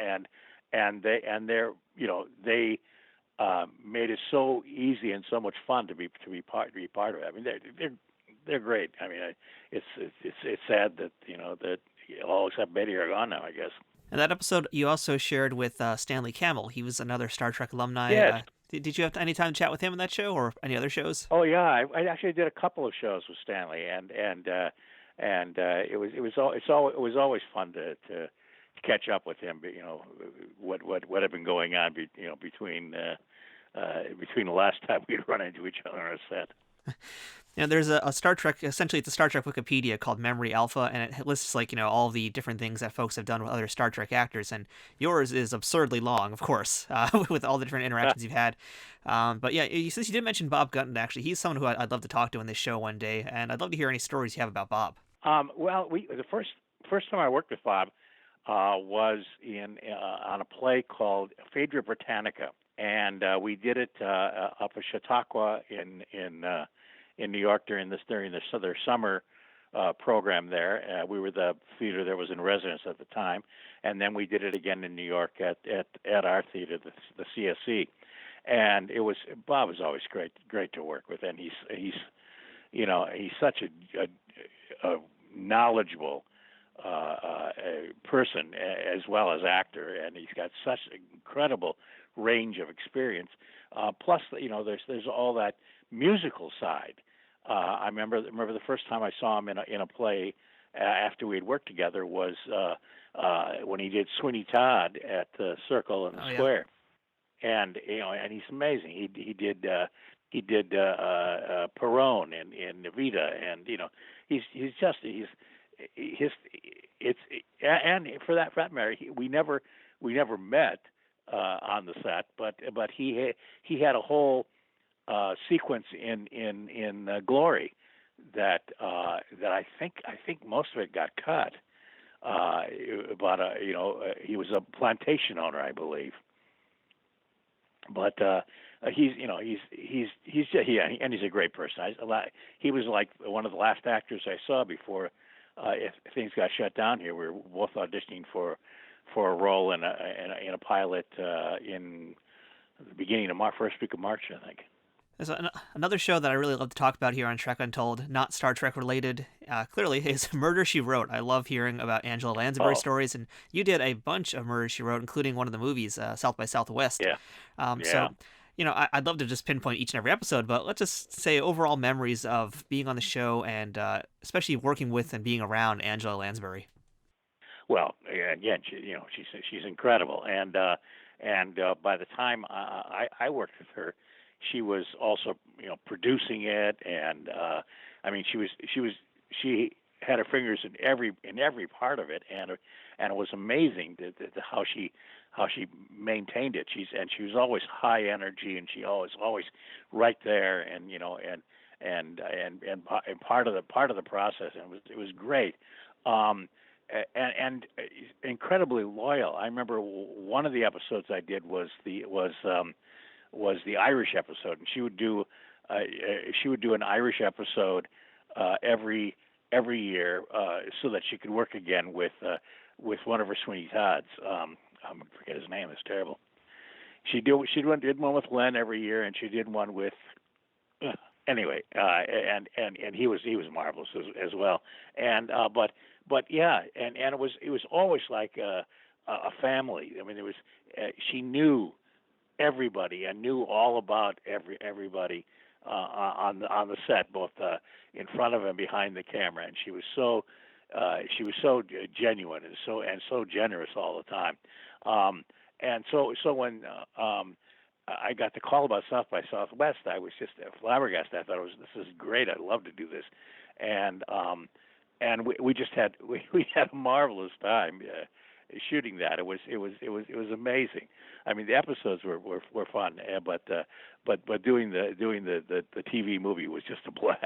[SPEAKER 1] and they made it so easy and so much fun to be part of it. I mean, they're great. I mean, it's sad that that all except Betty are gone now, I guess.
[SPEAKER 2] And that episode you also shared with Stanley Camel. He was another Star Trek alumni.
[SPEAKER 1] Yes.
[SPEAKER 2] Did you have any time to chat with him in that show or any other shows?
[SPEAKER 1] Oh yeah, I actually did a couple of shows with Stanley, and it was always fun to catch up with him. What had been going on, between the last time we'd run into each other on a set.
[SPEAKER 2] There's a Star Trek, essentially it's a Star Trek Wikipedia called Memory Alpha, and it lists all the different things that folks have done with other Star Trek actors, and yours is absurdly long, of course, with all the different interactions you've had. But yeah, since you did mention Bob Gunton, actually, he's someone who I'd love to talk to in this show one day, and I'd love to hear any stories you have about Bob.
[SPEAKER 1] Well, the first time I worked with Bob was on a play called Phaedra Britannica, and we did it up at Chautauqua in New York during their summer program there. We were the theater that was in residence at the time, and then we did it again in New York at our theater, the CSC. And Bob was always great to work with, and he's such a knowledgeable person as well as actor, and he's got such an incredible range of experience. Plus, there's all that musical side. I remember the first time I saw him in a play after we had worked together was when he did Sweeney Todd at the Circle and the Square, and he's amazing. He did Perone in Evita, and and for that matter, we never met on the set, but he had a whole sequence in Glory that I think most of it got cut. He was a plantation owner, I believe. But and he's a great person. He was like one of the last actors I saw before if things got shut down here. We were both auditioning for a role in a pilot in the beginning of first week of March, I think.
[SPEAKER 2] There's another show that I really love to talk about here on Trek Untold, not Star Trek related, clearly, is Murder, She Wrote. I love hearing about Angela Lansbury stories, and you did a bunch of Murder, She Wrote, including one of the movies, South by Southwest.
[SPEAKER 1] Yeah.
[SPEAKER 2] So, I'd love to just pinpoint each and every episode, but let's just say overall memories of being on the show and especially working with and being around Angela Lansbury.
[SPEAKER 1] Well, again, she's incredible, and by the time I worked with her, she was also producing it, and she had her fingers in every part of it, and it was amazing how she maintained it. She was always high energy, and she always right there, and part of the process, and it was great. And incredibly loyal. I remember one of the episodes I did was the Irish episode, and she would do an Irish episode every year so that she could work again with one of her Sweeney Todds. I forget his name. It's terrible. She did one with Len every year, and she did one with anyway. And he was marvelous as well. And but yeah, and it was always like a family. I mean, she knew everybody and knew all about everybody on the set, both in front of and behind the camera. And she was so genuine and so generous all the time. And so when I got the call about South by Southwest, I was just flabbergasted. I thought this is great. I'd love to do this. And we just had a marvelous time shooting that. It was amazing. I mean, the episodes were fun, but doing the TV movie was just a blast.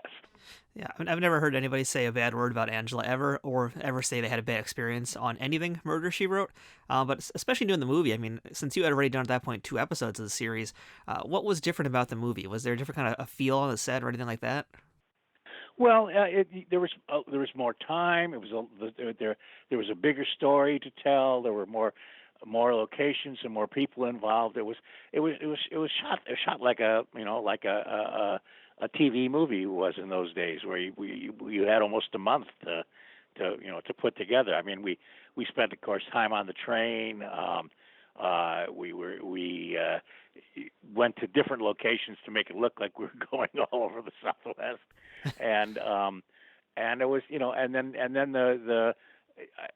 [SPEAKER 2] Yeah, I mean, I've never heard anybody say a bad word about Angela ever, or ever say they had a bad experience on anything Murder, She Wrote. But especially doing the movie, I mean, since you had already done at that point 2 episodes of the series, what was different about the movie? Was there a different kind of a feel on the set or anything like that?
[SPEAKER 1] Well, there was more time. There was a bigger story to tell. There were more locations and more people involved. It was shot like a TV movie was in those days, where you had almost a month to put together. I mean, we spent, of course, time on the train. We went to different locations to make it look like we were going all over the Southwest. And it was, and then the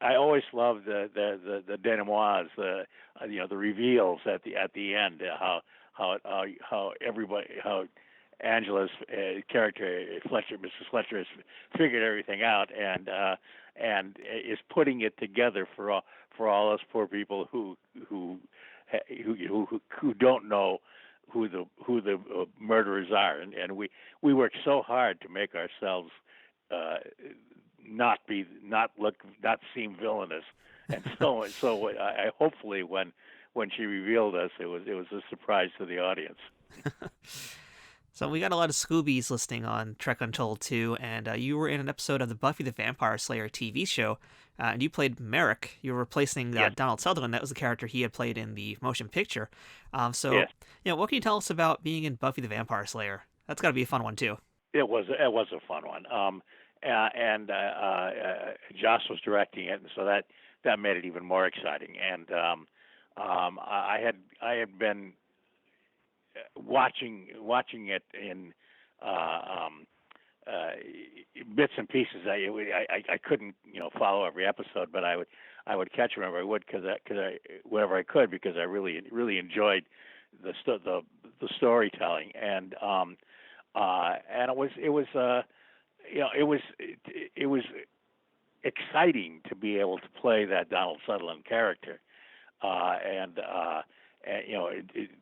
[SPEAKER 1] I always loved the denouements, the reveals at the end, how Angela's character Mrs. Fletcher has figured everything out and is putting it together for all us poor people who don't know who the murderers are, and we worked so hard to make ourselves not seem villainous, and so I hopefully when she revealed us, it was a surprise to the audience.
[SPEAKER 2] So we got a lot of Scoobies listening on Trek Untold too, and you were in an episode of the Buffy the Vampire Slayer TV show, and you played Merrick. You were replacing Donald Sutherland. That was the character he had played in the motion picture. What can you tell us about being in Buffy the Vampire Slayer? That's got to be a fun one too.
[SPEAKER 1] It was a fun one, and Joss was directing it, and so that made it even more exciting. And I had been watching it in bits and pieces. I couldn't follow every episode, but I would catch whenever I would whenever I could, because I really enjoyed the storytelling, and it was exciting to be able to play that Donald Sutherland character, and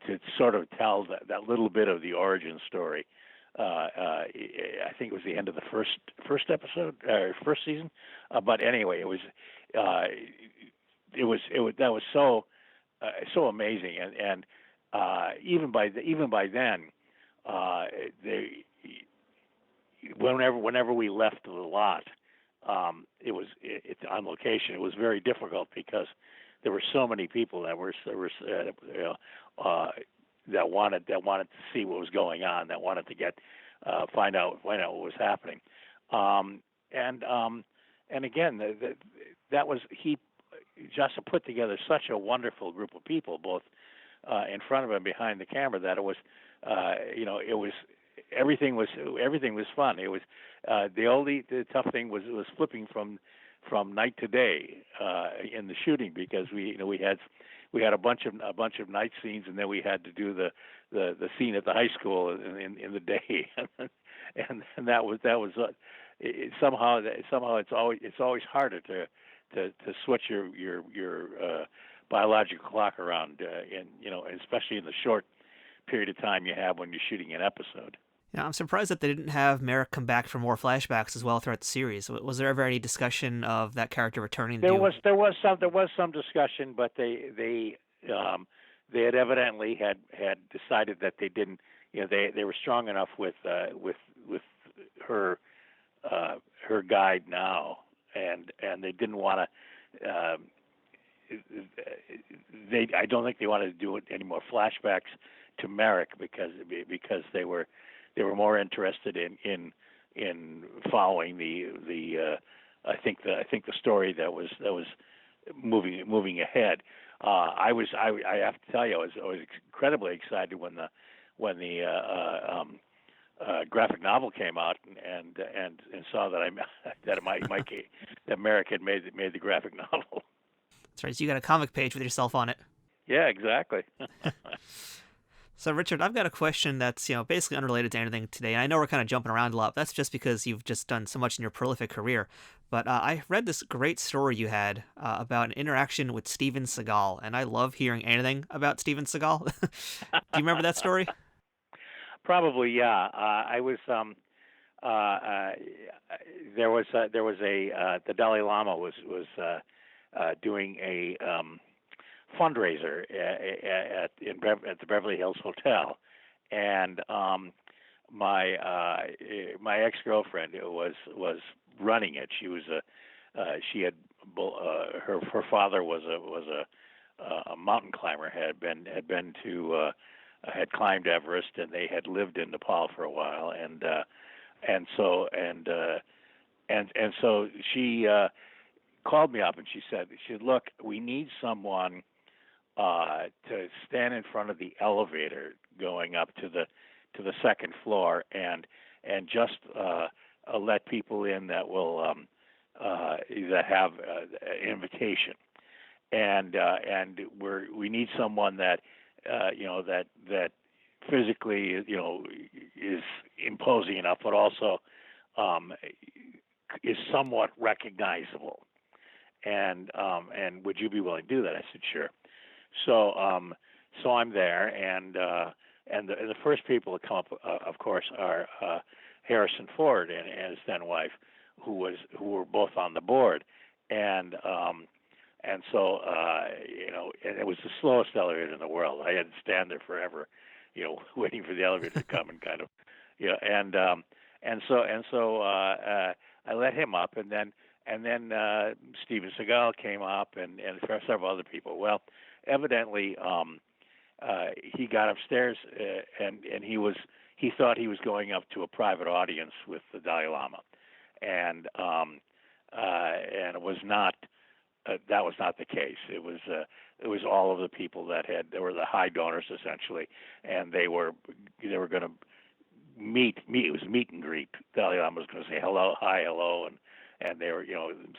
[SPEAKER 1] to sort of tell that little bit of the origin story. I think it was the end of the first episode, first season. But anyway, that was so amazing, and even by then, they whenever we left the lot, it's on location. It was very difficult because there were so many people that that wanted to see what was going on, that wanted to find out what was happening, and again, that was Justin put together such a wonderful group of people, both in front of him and behind the camera, that it was everything was fun. It was the tough thing was flipping from night to day in the shooting, because we had a bunch of night scenes, and then we had to do the scene at the high school in the day, and that was somehow it's always harder to switch your biological clock around, especially in the short period of time you have when you're shooting an episode.
[SPEAKER 2] Yeah, I'm surprised that they didn't have Merrick come back for more flashbacks as well throughout the series. Was there ever any discussion of that character returning?
[SPEAKER 1] There was some discussion, but they had evidently had decided that they didn't. They were strong enough with her guide now, and they didn't want to. I don't think they wanted to do any more flashbacks to Merrick because they were more interested in following the I think the story that was moving ahead. I have to tell you, I was incredibly excited when the graphic novel came out and saw that Merrick had made the graphic novel.
[SPEAKER 2] That's right. So you got a comic page with yourself on it.
[SPEAKER 1] Yeah, exactly.
[SPEAKER 2] So, Richard, I've got a question that's, basically unrelated to anything today. And I know we're kind of jumping around a lot. That's just because you've just done so much in your prolific career. But I read this great story you had about an interaction with Steven Seagal. And I love hearing anything about Steven Seagal. Do you remember that story?
[SPEAKER 1] Probably, yeah. I was the Dalai Lama was doing a fundraiser at the Beverly Hills Hotel, and my ex-girlfriend was running it. She was her father was a mountain climber, had climbed Everest, and they had lived in Nepal for a while, and so she called me up and she said, look, we need someone to stand in front of the elevator going up to the second floor and just let people in that will that have an invitation, and we need someone that that physically is imposing enough, but also is somewhat recognizable. And would you be willing to do that? I said, sure. So I'm there, and the first people to come up, of course, are Harrison Ford and his then wife, who were both on the board, and so and it was the slowest elevator in the world. I had to stand there forever, waiting for the elevator to come, and kind of, and so I let him up, and then Steven Seagal came up, and several other people. Well, evidently, he got upstairs, and he thought he was going up to a private audience with the Dalai Lama, and it was not. That was not the case. It was all of the people that were the high donors essentially, and they were going to meet. It was meet and greet. Dalai Lama was going to say hello, hi, hello, and they were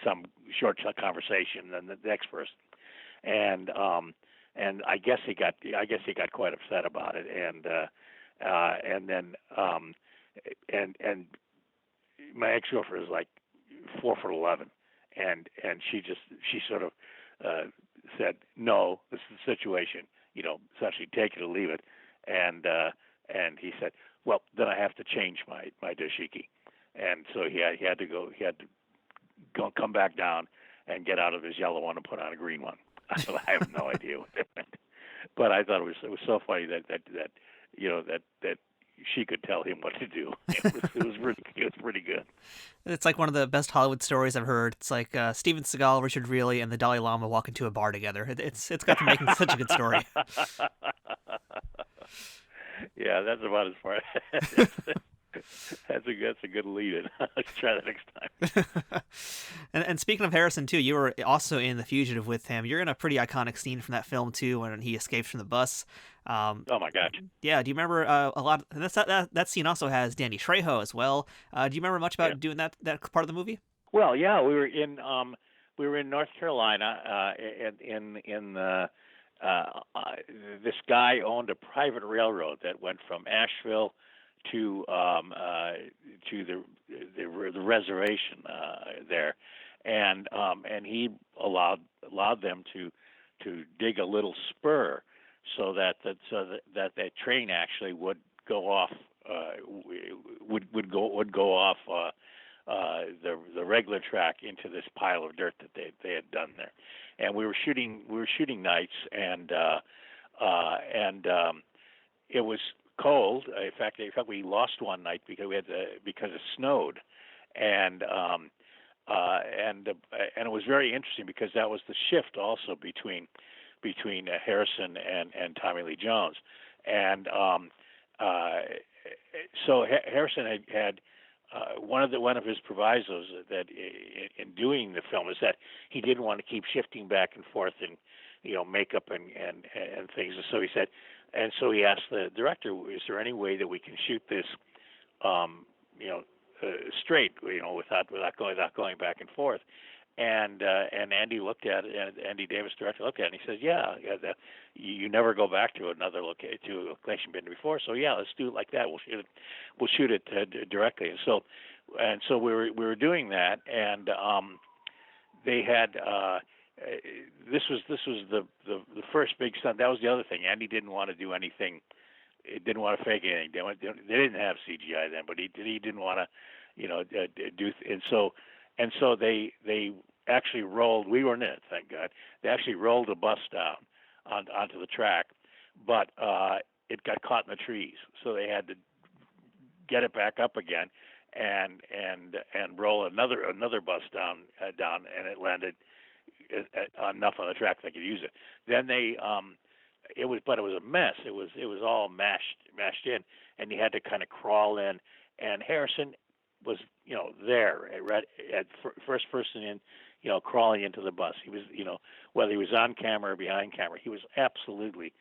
[SPEAKER 1] some short conversation, and then the next person, and I guess he got quite upset about it, and then my ex-girlfriend is like 4'11", and she sort of said, no, this is the situation, essentially take it or leave it, and he said, well, then I have to change my dashiki, and so he had to come back down and get out of his yellow one and put on a green one. I have no idea what they meant. but I thought it was so funny that you know that she could tell him what to do. It was pretty good.
[SPEAKER 2] It's like one of the best Hollywood stories I've heard. It's like Steven Seagal, Richard Riehle, and the Dalai Lama walk into a bar together. It's got them making such a good story.
[SPEAKER 1] Yeah, that's about as far. That's a good lead-in. Let's try that next time.
[SPEAKER 2] And speaking of Harrison too, you were also in The Fugitive with him. You're in a pretty iconic scene from that film too, when he escapes from the bus.
[SPEAKER 1] Oh my gosh!
[SPEAKER 2] Yeah, do you remember a lot? That scene also has Danny Trejo as well. Do you remember much about doing that part of the movie?
[SPEAKER 1] Well, yeah, we were in North Carolina, in this guy owned a private railroad that went from Asheville to the reservation there, and he allowed them to dig a little spur so that train actually would go off would go off the regular track into this pile of dirt that they had done there, and we were shooting nights, and it was cold. In fact, we lost one night because it snowed, and it was very interesting because that was the shift also between Harrison and Tommy Lee Jones, and so Harrison had one of his provisos that in doing the film is that he didn't want to keep shifting back and forth in makeup and things, and so he said. And so he asked the director, "Is there any way that we can shoot this, straight, without going back and forth?" And Andy looked at it, and Andy Davis, director, looked at it, and he says, "Yeah, you never go back to another location been before, so yeah, let's do it like that. We'll shoot it directly." And so we were doing that, and they had. This was the first big stunt. That was the other thing. Andy didn't want to do anything. He didn't want to fake anything. They didn't have CGI then, but he didn't want to, do. And so they actually rolled. We weren't in it, thank God. They actually rolled the bus down onto the track, but it got caught in the trees. So they had to get it back up again, and roll another bus down, and it landed enough on the track they could use it. Then it was a mess. It was all mashed in, and you had to kind of crawl in. And Harrison was there at first person in, crawling into the bus. He was whether he was on camera or behind camera, he was absolutely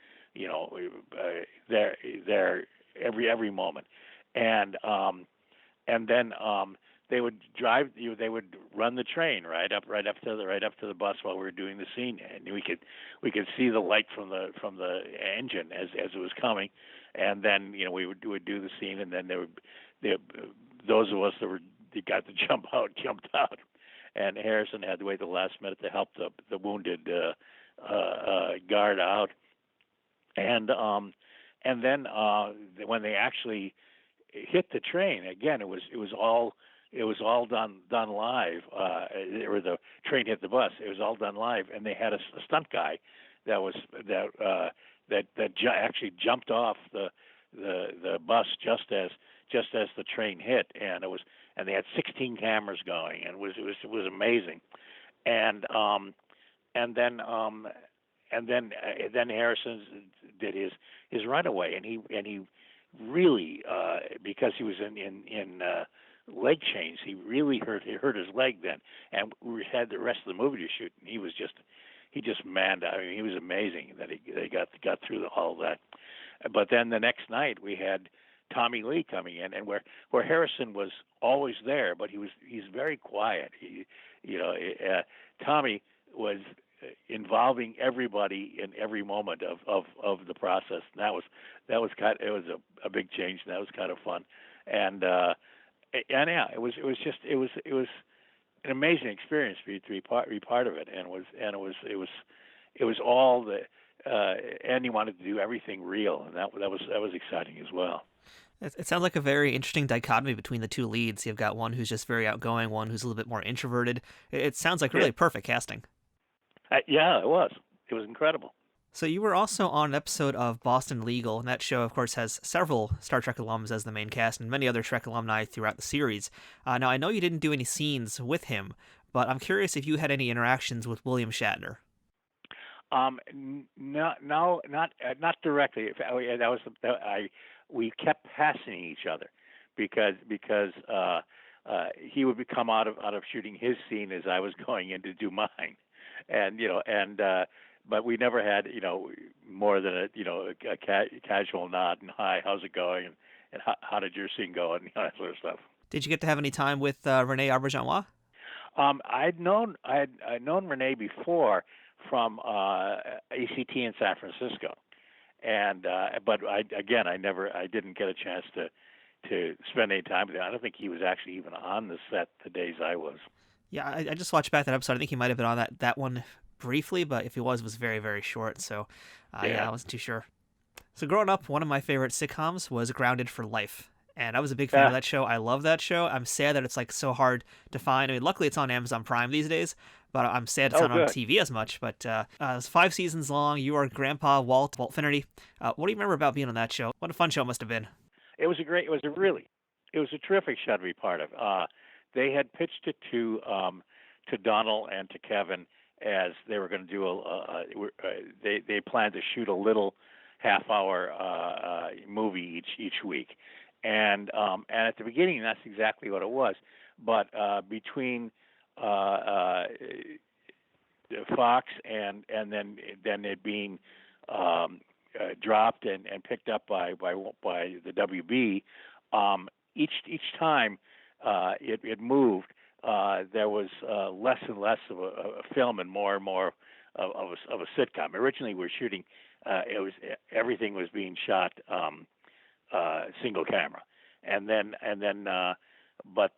[SPEAKER 1] there every moment. And then they would drive you. They would run the train right up to the bus while we were doing the scene, and we could see the light from the engine as it was coming, and then we would do the scene, and then those of us that got to jump out jumped out, and Harrison had to wait the last minute to help the wounded guard out, and then when they actually hit the train again, it was all done live, or the train hit the bus. It was all done live, and they had a stunt guy that actually jumped off the bus just as the train hit, and they had 16 cameras going, and it was amazing, and then Harrison did his runaway, and he really because he was in leg chains, he really hurt his leg then, and we had the rest of the movie to shoot, and he just manned. I mean, he was amazing that they got through all that. But then the next night we had Tommy Lee coming in, and where Harrison was always there, but he's very quiet. Tommy was involving everybody in every moment of the process. And that was a big change, and that was kind of fun. And yeah, it was an amazing experience to be part of it, and it was all the Andy wanted to do everything real, and that was exciting as well.
[SPEAKER 2] It sounds like a very interesting dichotomy between the two leads. You've got one who's just very outgoing, one who's a little bit more introverted. It sounds like really perfect casting.
[SPEAKER 1] Yeah, it was. It was incredible.
[SPEAKER 2] So you were also on an episode of Boston Legal, and that show, of course, has several Star Trek alums as the main cast and many other Trek alumni throughout the series. Now, I know you didn't do any scenes with him, but I'm curious if you had any interactions with William Shatner.
[SPEAKER 1] Not directly. We kept passing each other because he would come out of shooting his scene as I was going in to do mine, but we never had more than a casual nod and hi, how's it going, and how did your scene go, and that sort of stuff.
[SPEAKER 2] Did you get to have any time with Renee Auberjonois?
[SPEAKER 1] I'd known Renee before from ACT in San Francisco, and but I didn't get a chance to spend any time with him. I don't think he was actually even on the set the days I was.
[SPEAKER 2] Yeah, I just watched back that episode. I think he might have been on that one briefly, but if he was, it was very, very short. So I wasn't too sure. So growing up, one of my favorite sitcoms was Grounded for Life. And I was a big fan of that show. I love that show. I'm sad that it's like so hard to find. I mean, luckily it's on Amazon Prime these days, but I'm sad it's not on TV as much. But it was 5 seasons long. You are Grandpa Walt Finnerty. What do you remember about being on that show? What a fun show it must have been.
[SPEAKER 1] It was a terrific show to be part of. They had pitched it to Donald and to Kevin as they were going to do they planned to shoot a little half-hour movie each week. And at the beginning, that's exactly what it was. But between Fox and then it being dropped and picked up by the WB, each time it moved, there was less and less of a film and more of a sitcom. Originally, we were shooting. Everything was being shot. Single camera, but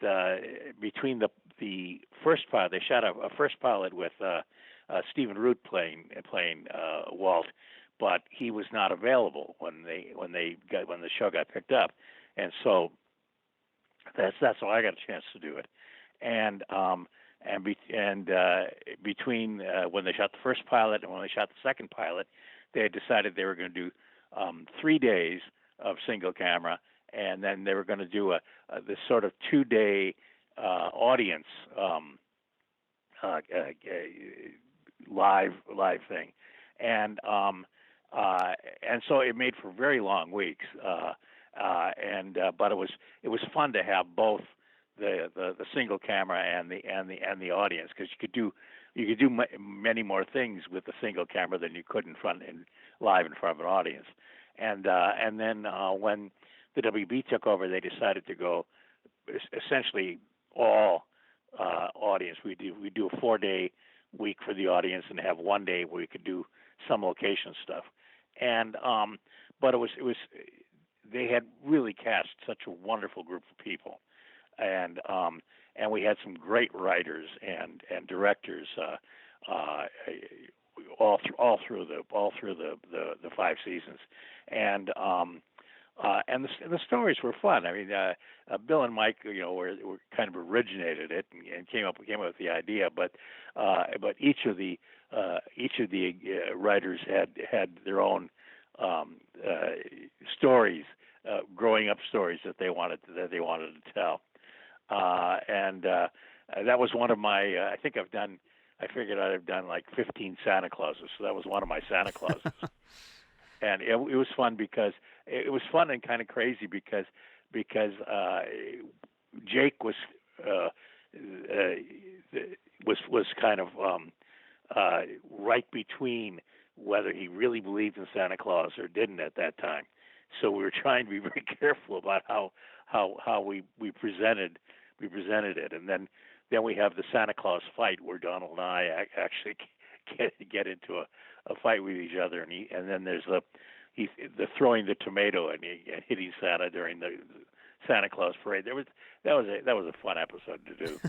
[SPEAKER 1] between the first pilot, they shot a first pilot with Stephen Root playing Walt, but he was not available when the show got picked up, and so that's how I got a chance to do it, between when they shot the first pilot and when they shot the second pilot, they had decided they were going to do 3 days of single camera, and then they were going to do this sort of 2-day audience live thing, and so it made for very long weeks, but it was fun to have both the single camera and the audience, because you could do many more things with the single camera than you could live in front of an audience. And then when the WB took over, they decided to go essentially all audience. We do a 4-day week for the audience and have 1 day where we could do some location stuff. And but it was they had really cast such a wonderful group of people, and we had some great writers and directors. All through the 5 seasons, and the stories were fun. I mean, Bill and Mike, were kind of originated it and came up with the idea, but each of the writers had their own stories, growing up stories that they wanted to tell, and that was one of my. I figured I'd have done like 15 Santa Clauses, so that was one of my Santa Clauses. And it was fun because it was fun and kind of crazy because Jake was kind of right between whether he really believed in Santa Claus or didn't at that time. So we were trying to be very careful about how we presented it, and then we have the Santa Claus fight where Donald and I actually get into a fight with each other, and then there's the throwing the tomato and hitting Santa during the Santa Claus parade. That was a fun episode to do.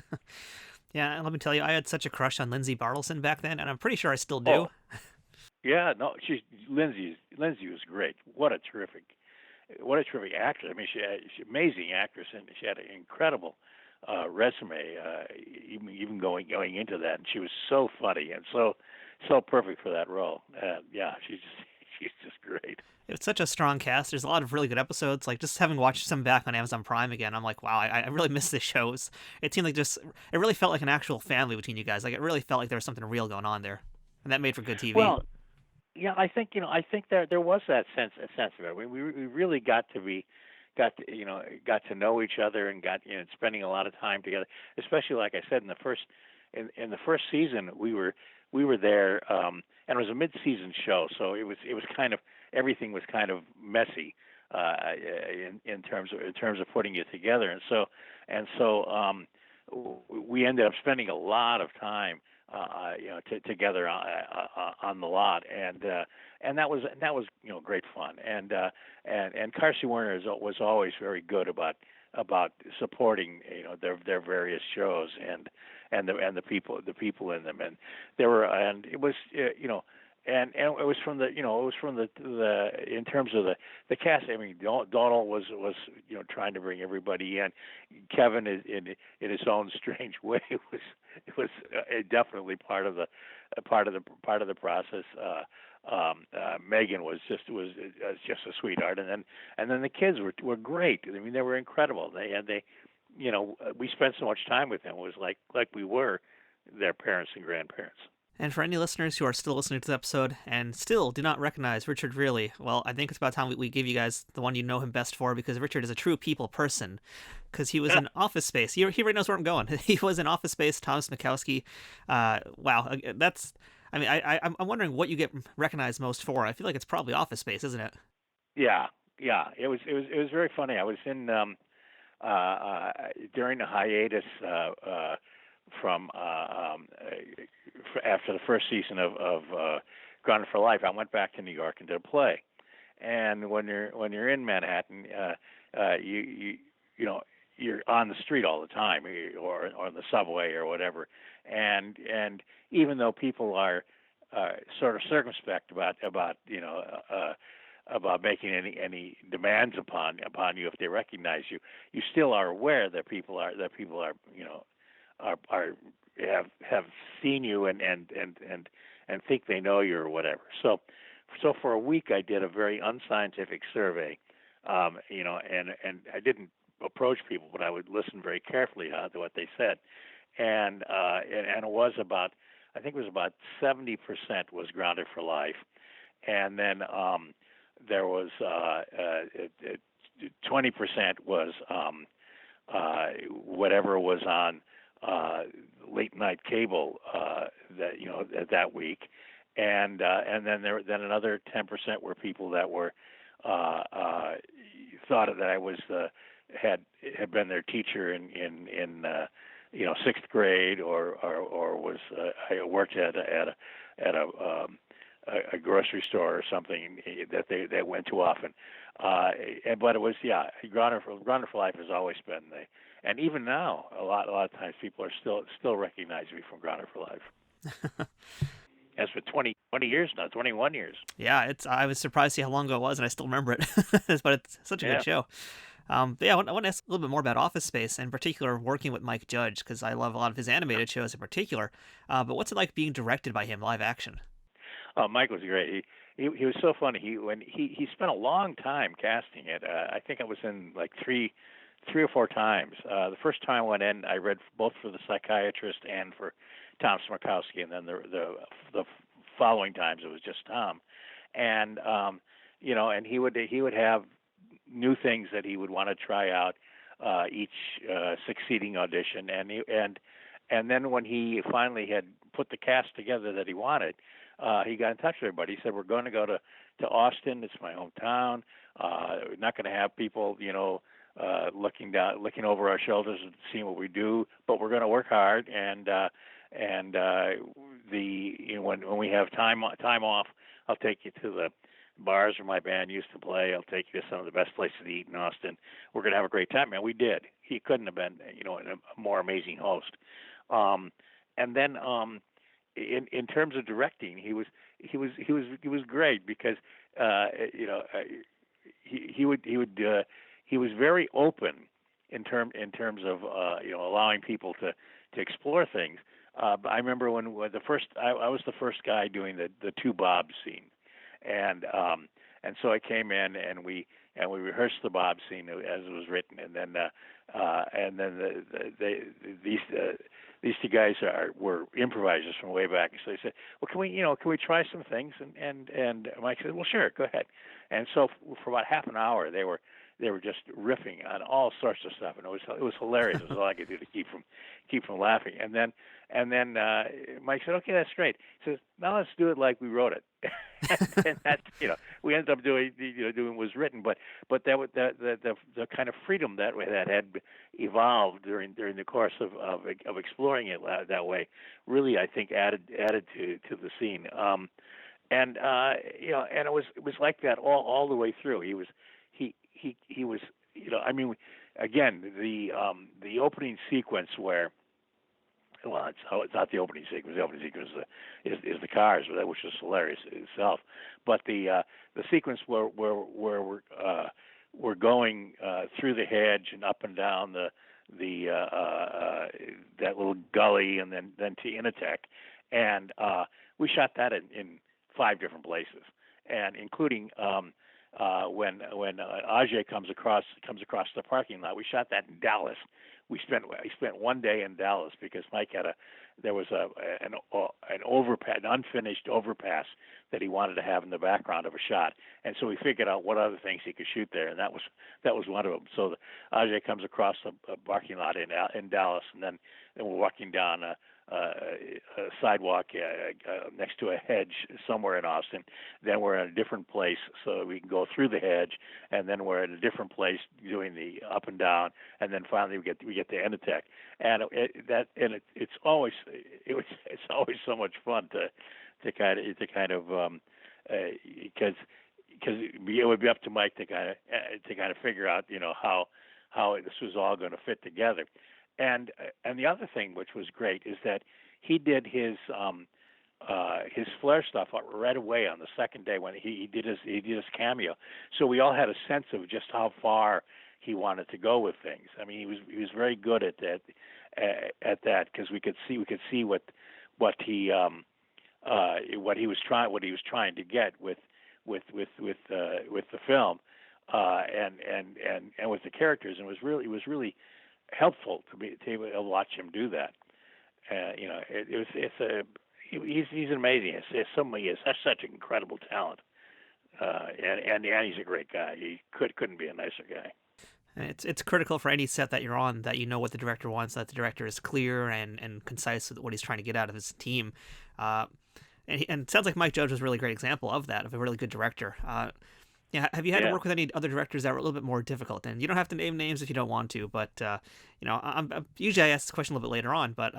[SPEAKER 2] Yeah, let me tell you, I had such a crush on Lindsay Bartleson back then, and I'm pretty sure I still do.
[SPEAKER 1] Oh. Yeah, no, Lindsay was great. What a terrific actress. I mean, she's an amazing actress, and she had an incredible resume, even going into that. And she was so funny and so so perfect for that role. Yeah, she's just great.
[SPEAKER 2] It's such a strong cast. There's a lot of really good episodes. Like, just having watched some back on Amazon Prime again, I'm like, wow, I really miss this show. It seemed like it really felt like an actual family between you guys. Like, it really felt like there was something real going on there, and that made for good TV.
[SPEAKER 1] Well, yeah, I think there was that sense of it. We really got to know each other and spending a lot of time together. Especially, like I said, in the first season, we were there, and it was a mid-season show, so it was kind of, everything was kind of messy in terms of putting it together, and so we ended up spending a lot of time together on the lot, and that was great fun, and Carsey Werner was always very good about supporting their various shows and the people in them, and it was and it was from the in terms of the cast. I mean, Donald was trying to bring everybody in. Kevin, in his own strange way, was definitely part of the process. Megan was just a sweetheart, and then the kids were great. I mean, they were incredible. We spent so much time with them. It was like we were their parents and grandparents.
[SPEAKER 2] And for any listeners who are still listening to this episode and still do not recognize Richard Riehle, well, I think it's about time we give you guys the one you know him best for, because Richard is a true people person. Because he was in Office Space. He already knows where I'm going. He was in Office Space, Thomas Mikowski. Wow, that's... I mean, I'm wondering what you get recognized most for. I feel like it's probably Office Space, isn't it?
[SPEAKER 1] Yeah. It was very funny. I was in during the hiatus from after the first season of Grounded for Life. I went back to New York and did a play. And when you're in Manhattan, you're on the street all the time, or on the subway or whatever. And even though people are sort of circumspect about making any demands upon you if they recognize you, you still are aware that people are have seen you and think they know you or whatever. So for a week I did a very unscientific survey, and I didn't approach people, but I would listen very carefully to what they said, and it was about, I think it was about 70% was Grounded for Life, and then there was 20% was whatever was on late night cable that week, and then another 10% were people that were thought that I was had been their teacher in sixth grade, or was I worked at a grocery store or something that they went too often. But it was, Grounded for Life has always been and even now a lot of times people are still recognize me from Grounded for Life. As for 20 years now, 21 years.
[SPEAKER 2] Yeah, I was surprised to see how long ago it was, and I still remember it. But it's such a good show. I want to ask a little bit more about Office Space, in particular working with Mike Judge, because I love a lot of his animated shows in particular. But what's it like being directed by him live action?
[SPEAKER 1] Oh, Mike was great. He was so funny. He spent a long time casting it. I think I was in like three or four times. The first time I went in, I read both for the psychiatrist and for Thomas Mikowski, and then the following times it was just Tom. And and he would have new things that he would want to try out each succeeding audition, and then when he finally had put the cast together that he wanted, he got in touch with everybody. He said, "We're going to go to Austin. It's my hometown. We're not going to have people, looking over our shoulders and seeing what we do, but we're going to work hard. When we have time off, I'll take you to the bars where my band used to play. I'll take you to some of the best places to eat in Austin. We're going to have a great time." Man, we did. He couldn't have been, a more amazing host. And then in terms of directing, he was great, because he was very open in terms of allowing people to explore things. I remember when the first I was the first guy doing the two Bob scene, and so I came in and we rehearsed the Bob scene as it was written, and then these two guys were improvisers from way back, so they said, well, can we try some things, and Mike said, well, sure, go ahead. And so for about half an hour they were just riffing on all sorts of stuff, and it was hilarious. It was all I could do to keep from laughing. And then Mike said, okay, that's great. He says, now let's do it like we wrote it. And that's, we ended up doing what was written, but that was the kind of freedom that had evolved during the course of exploring it that way really, I think, added to the scene. And it was like that all the way through. He was, again, the opening sequence where, well, it's not the opening sequence. The opening sequence is the cars, which is hilarious itself. But the sequence where we're going through the hedge and up and down that little gully, and then to Initech, and we shot that in 5 different places, and including when Ajay comes across the parking lot. We shot that in Dallas. I spent one day in Dallas because Mike there was an unfinished overpass that he wanted to have in the background of a shot, and so we figured out what other things he could shoot there, and that was one of them. So Ajay comes across a parking lot in Dallas, and then we're walking down a sidewalk next to a hedge somewhere in Austin. Then we're in a different place so that we can go through the hedge, and then we're in a different place doing the up and down, and then finally we get to Enitech. And it's always so much fun to kind of because it would be up to Mike to kind of figure out how this was all going to fit together. And the other thing which was great is that he did his flair stuff right away on the second day when he did his cameo. So we all had a sense of just how far he wanted to go with things. I mean, he was very good at that because we could see what he was trying to get with the film and with the characters, and it was really helpful to be able to watch him do that. He's amazing. He has such an incredible talent, and he's a great guy. He couldn't be a nicer guy.
[SPEAKER 2] It's critical for any set that you're on that you know what the director wants, that the director is clear and concise with what he's trying to get out of his team. And it sounds like Mike Judge was a really great example of that, of a really good director. Have you had to work with any other directors that were a little bit more difficult? And you don't have to name names if you don't want to, but usually I ask this question a little bit later on. But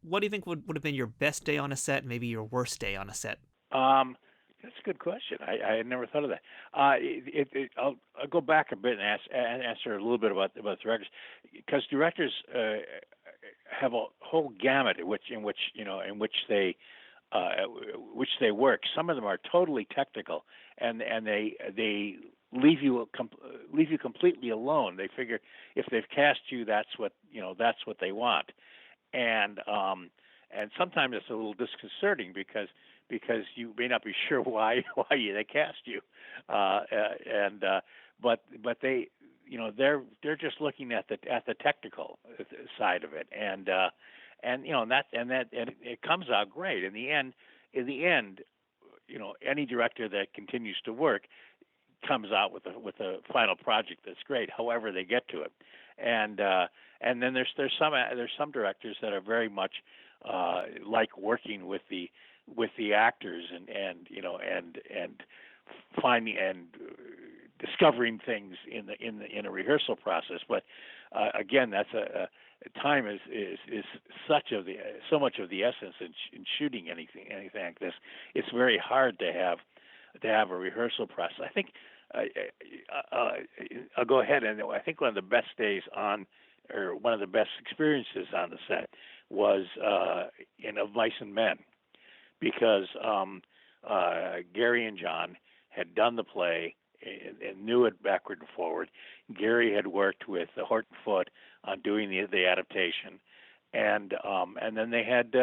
[SPEAKER 2] what do you think would have been your best day on a set, maybe your worst day on a set?
[SPEAKER 1] That's a good question. I had never thought of that. I'll go back a bit and answer a little bit about directors, because directors have a whole gamut in which they work. Some of them are totally technical, and they leave you completely alone. They figure if they've cast you, that's what they want, and sometimes it's a little disconcerting because you may not be sure why they cast you, but they they're just looking at the technical side of it, and it comes out great in the end. Any director that continues to work comes out with a final project that's great, however they get to it, and then there's some directors that are very much like working with the actors and finding and discovering things in a rehearsal process. But again, that's time is so much of the essence in shooting anything like this. It's very hard to have a rehearsal process. I think I'll go ahead, and I think one of the best days or one of the best experiences on the set was in Of Mice and Men, because Gary and John had done the play and knew it backward and forward. Gary had worked with Horton Foote on doing the adaptation, and then they had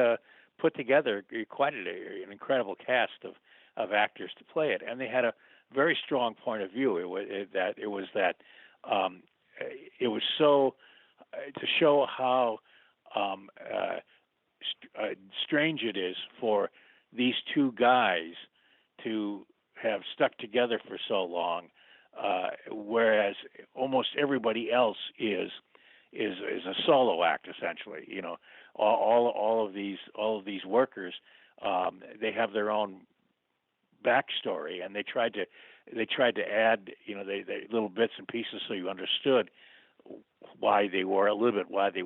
[SPEAKER 1] put together quite an incredible cast of actors to play it, and they had a very strong point of view. It was so to show how strange it is for these two guys to have stuck together for so long, whereas almost everybody else is a solo act essentially. You know, all of these workers, they have their own backstory, and they tried to add, you know, they little bits and pieces so you understood why they were what they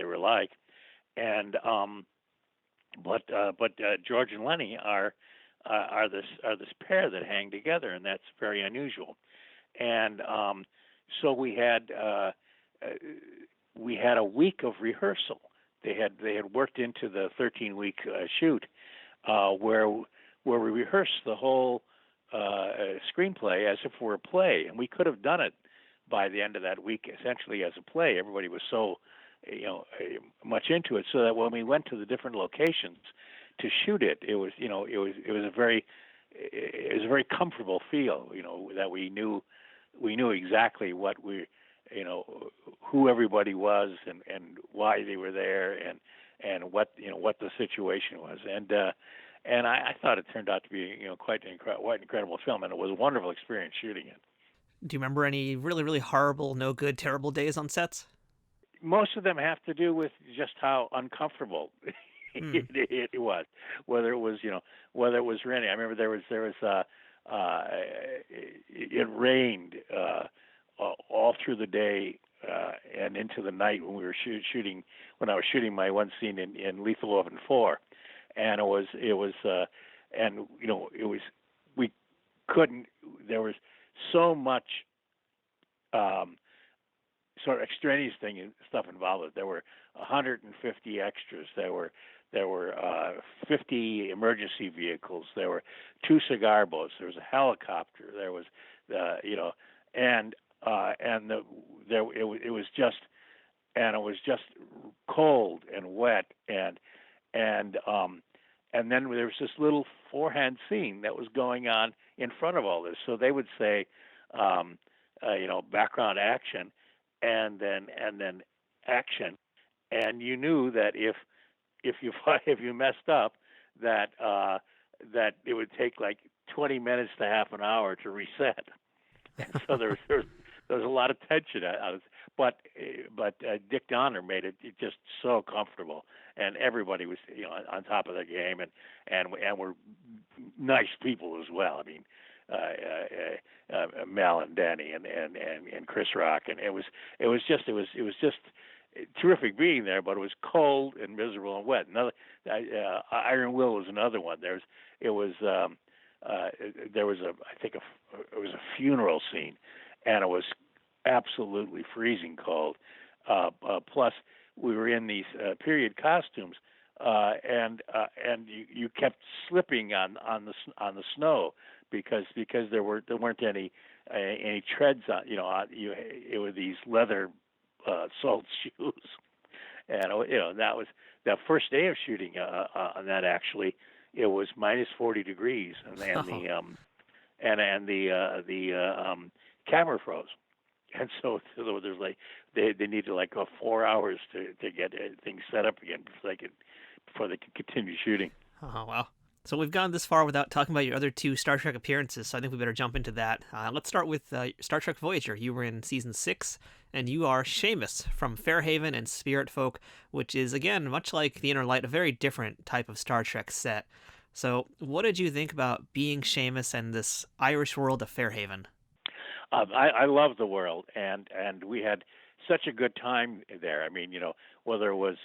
[SPEAKER 1] were like, and but George and Lenny are this pair that hang together, and that's very unusual, and so we had a week of rehearsal. They had worked into the 13-week shoot where we rehearsed the whole screenplay as if it were a play, and we could have done it by the end of that week essentially as a play. Everybody was so, you know, much into it, so that when we went to the different locations to shoot it, it was a very comfortable feel, you know, that we knew exactly what who everybody was and why they were there and what the situation was, and I thought it turned out to be, you know, quite an incredible film, and it was a wonderful experience shooting it.
[SPEAKER 2] Do you remember any really, really horrible, no good, terrible days on sets?
[SPEAKER 1] Most of them have to do with just how uncomfortable it was. Whether it was raining. I remember there was it rained all through the day and into the night when we were shooting. When I was shooting my one scene in Lethal Weapon 4, and we couldn't. There was so much sort of extraneous stuff involved. There were 150 extras. There were 50 emergency vehicles. There were 2 cigar boats. There was a helicopter. There was it was just cold and wet and then there was this little forehand scene that was going on in front of all this. So they would say, background action, and then action, and you knew that if you messed up, that it would take like 20 minutes to half an hour to reset. And so there was a lot of tension on it. But Dick Donner made it just so comfortable, and everybody was, you know, on top of their game, and were nice people as well. I mean, Mel and Danny and Chris Rock, and it was just terrific being there. But it was cold and miserable and wet. Iron Will was another one. There was a funeral scene, and it was absolutely freezing cold. Plus, we were in these period costumes, and you kept slipping on the snow because there weren't any treads on. You know, it was these leather soled shoes, and that was that first day of shooting on that. Actually, it was minus 40 degrees, and the camera froze. And so there's like they needed like 4 hours to get things set up again before they could continue shooting.
[SPEAKER 2] Oh wow! So we've gone this far without talking about your other 2 Star Trek appearances. So I think we better jump into that. Let's start with Star Trek Voyager. You were in season 6, and you are Seamus from Fairhaven and Spirit Folk, which is again much like the Inner Light, a very different type of Star Trek set. So what did you think about being Seamus and this Irish world of Fairhaven?
[SPEAKER 1] I love the world, and we had such a good time there. I mean, whether it was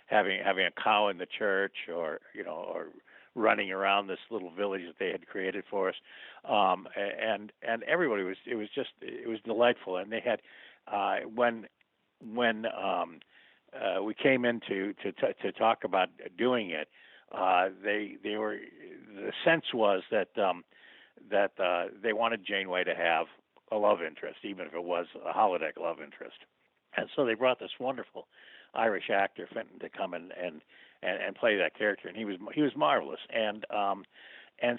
[SPEAKER 1] having a cow in the church, or running around this little village that they had created for us, and everybody was. It was delightful, and they had when we came in to talk about doing it, they were, the sense was that they wanted Janeway to have a love interest, even if it was a holodeck love interest. And so they brought this wonderful Irish actor Fintan to come and play that character, and he was marvelous. And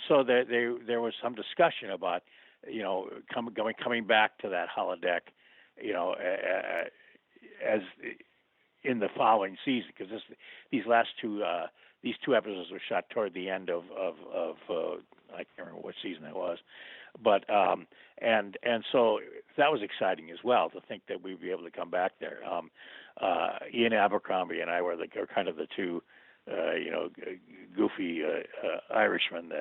[SPEAKER 1] so there was some discussion about, coming back to that holodeck, as in the following season, because these two episodes were shot toward the end of I can't remember what season it was, but and so that was exciting as well, to think that we'd be able to come back there. Ian Abercrombie and I were kind of the two goofy Irishmen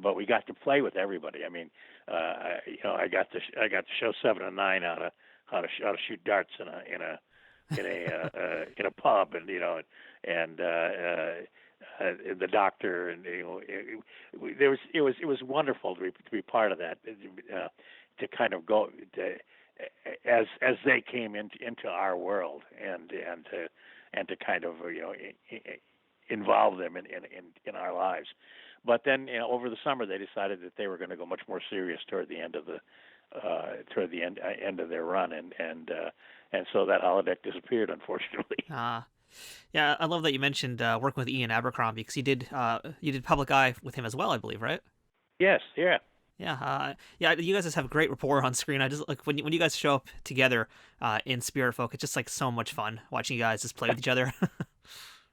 [SPEAKER 1] but we got to play with everybody. I mean, I got to show 7 and 9 how to shoot darts in a pub, and the doctor, and it was wonderful to be part of that, to kind of go as they came into our world, and to kind of involve them in our lives. But then, over the summer, they decided that they were going to go much more serious toward the end of end of their run, and so that holodeck disappeared, unfortunately.
[SPEAKER 2] Yeah, I love that you mentioned working with Ian Abercrombie, because you did Public Eye with him as well, I believe, right?
[SPEAKER 1] Yes, yeah.
[SPEAKER 2] Yeah, you guys just have great rapport on screen. I just like when you guys show up together in Spirit Folk, it's just like so much fun watching you guys just play with each other.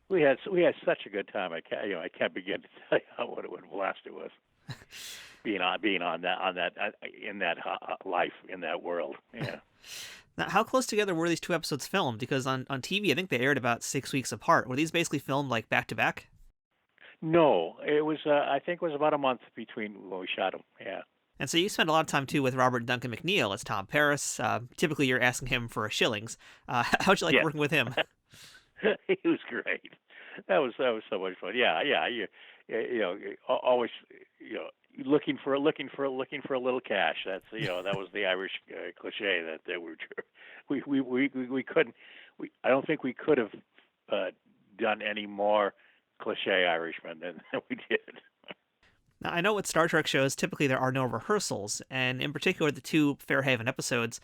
[SPEAKER 1] We had such a good time. I can't begin to tell you what a blast it was being on that in that life, in that world. Yeah.
[SPEAKER 2] Now, how close together were these two episodes filmed? Because on TV, I think they aired about 6 weeks apart. Were these basically filmed like back to back?
[SPEAKER 1] No, it was. I think it was about a month between when we shot them. Yeah.
[SPEAKER 2] And so you spent a lot of time too with Robert Duncan McNeill as Tom Paris. Typically, you're asking him for shillings. How'd you like working with him?
[SPEAKER 1] He was great. That was so much fun. Yeah. Always, looking for a little cash. That's that was the Irish cliche that we couldn't. I don't think we could have done any more cliche Irishmen than we did.
[SPEAKER 2] Now, I know with Star Trek shows, typically there are no rehearsals, and in particular the two Fairhaven episodes,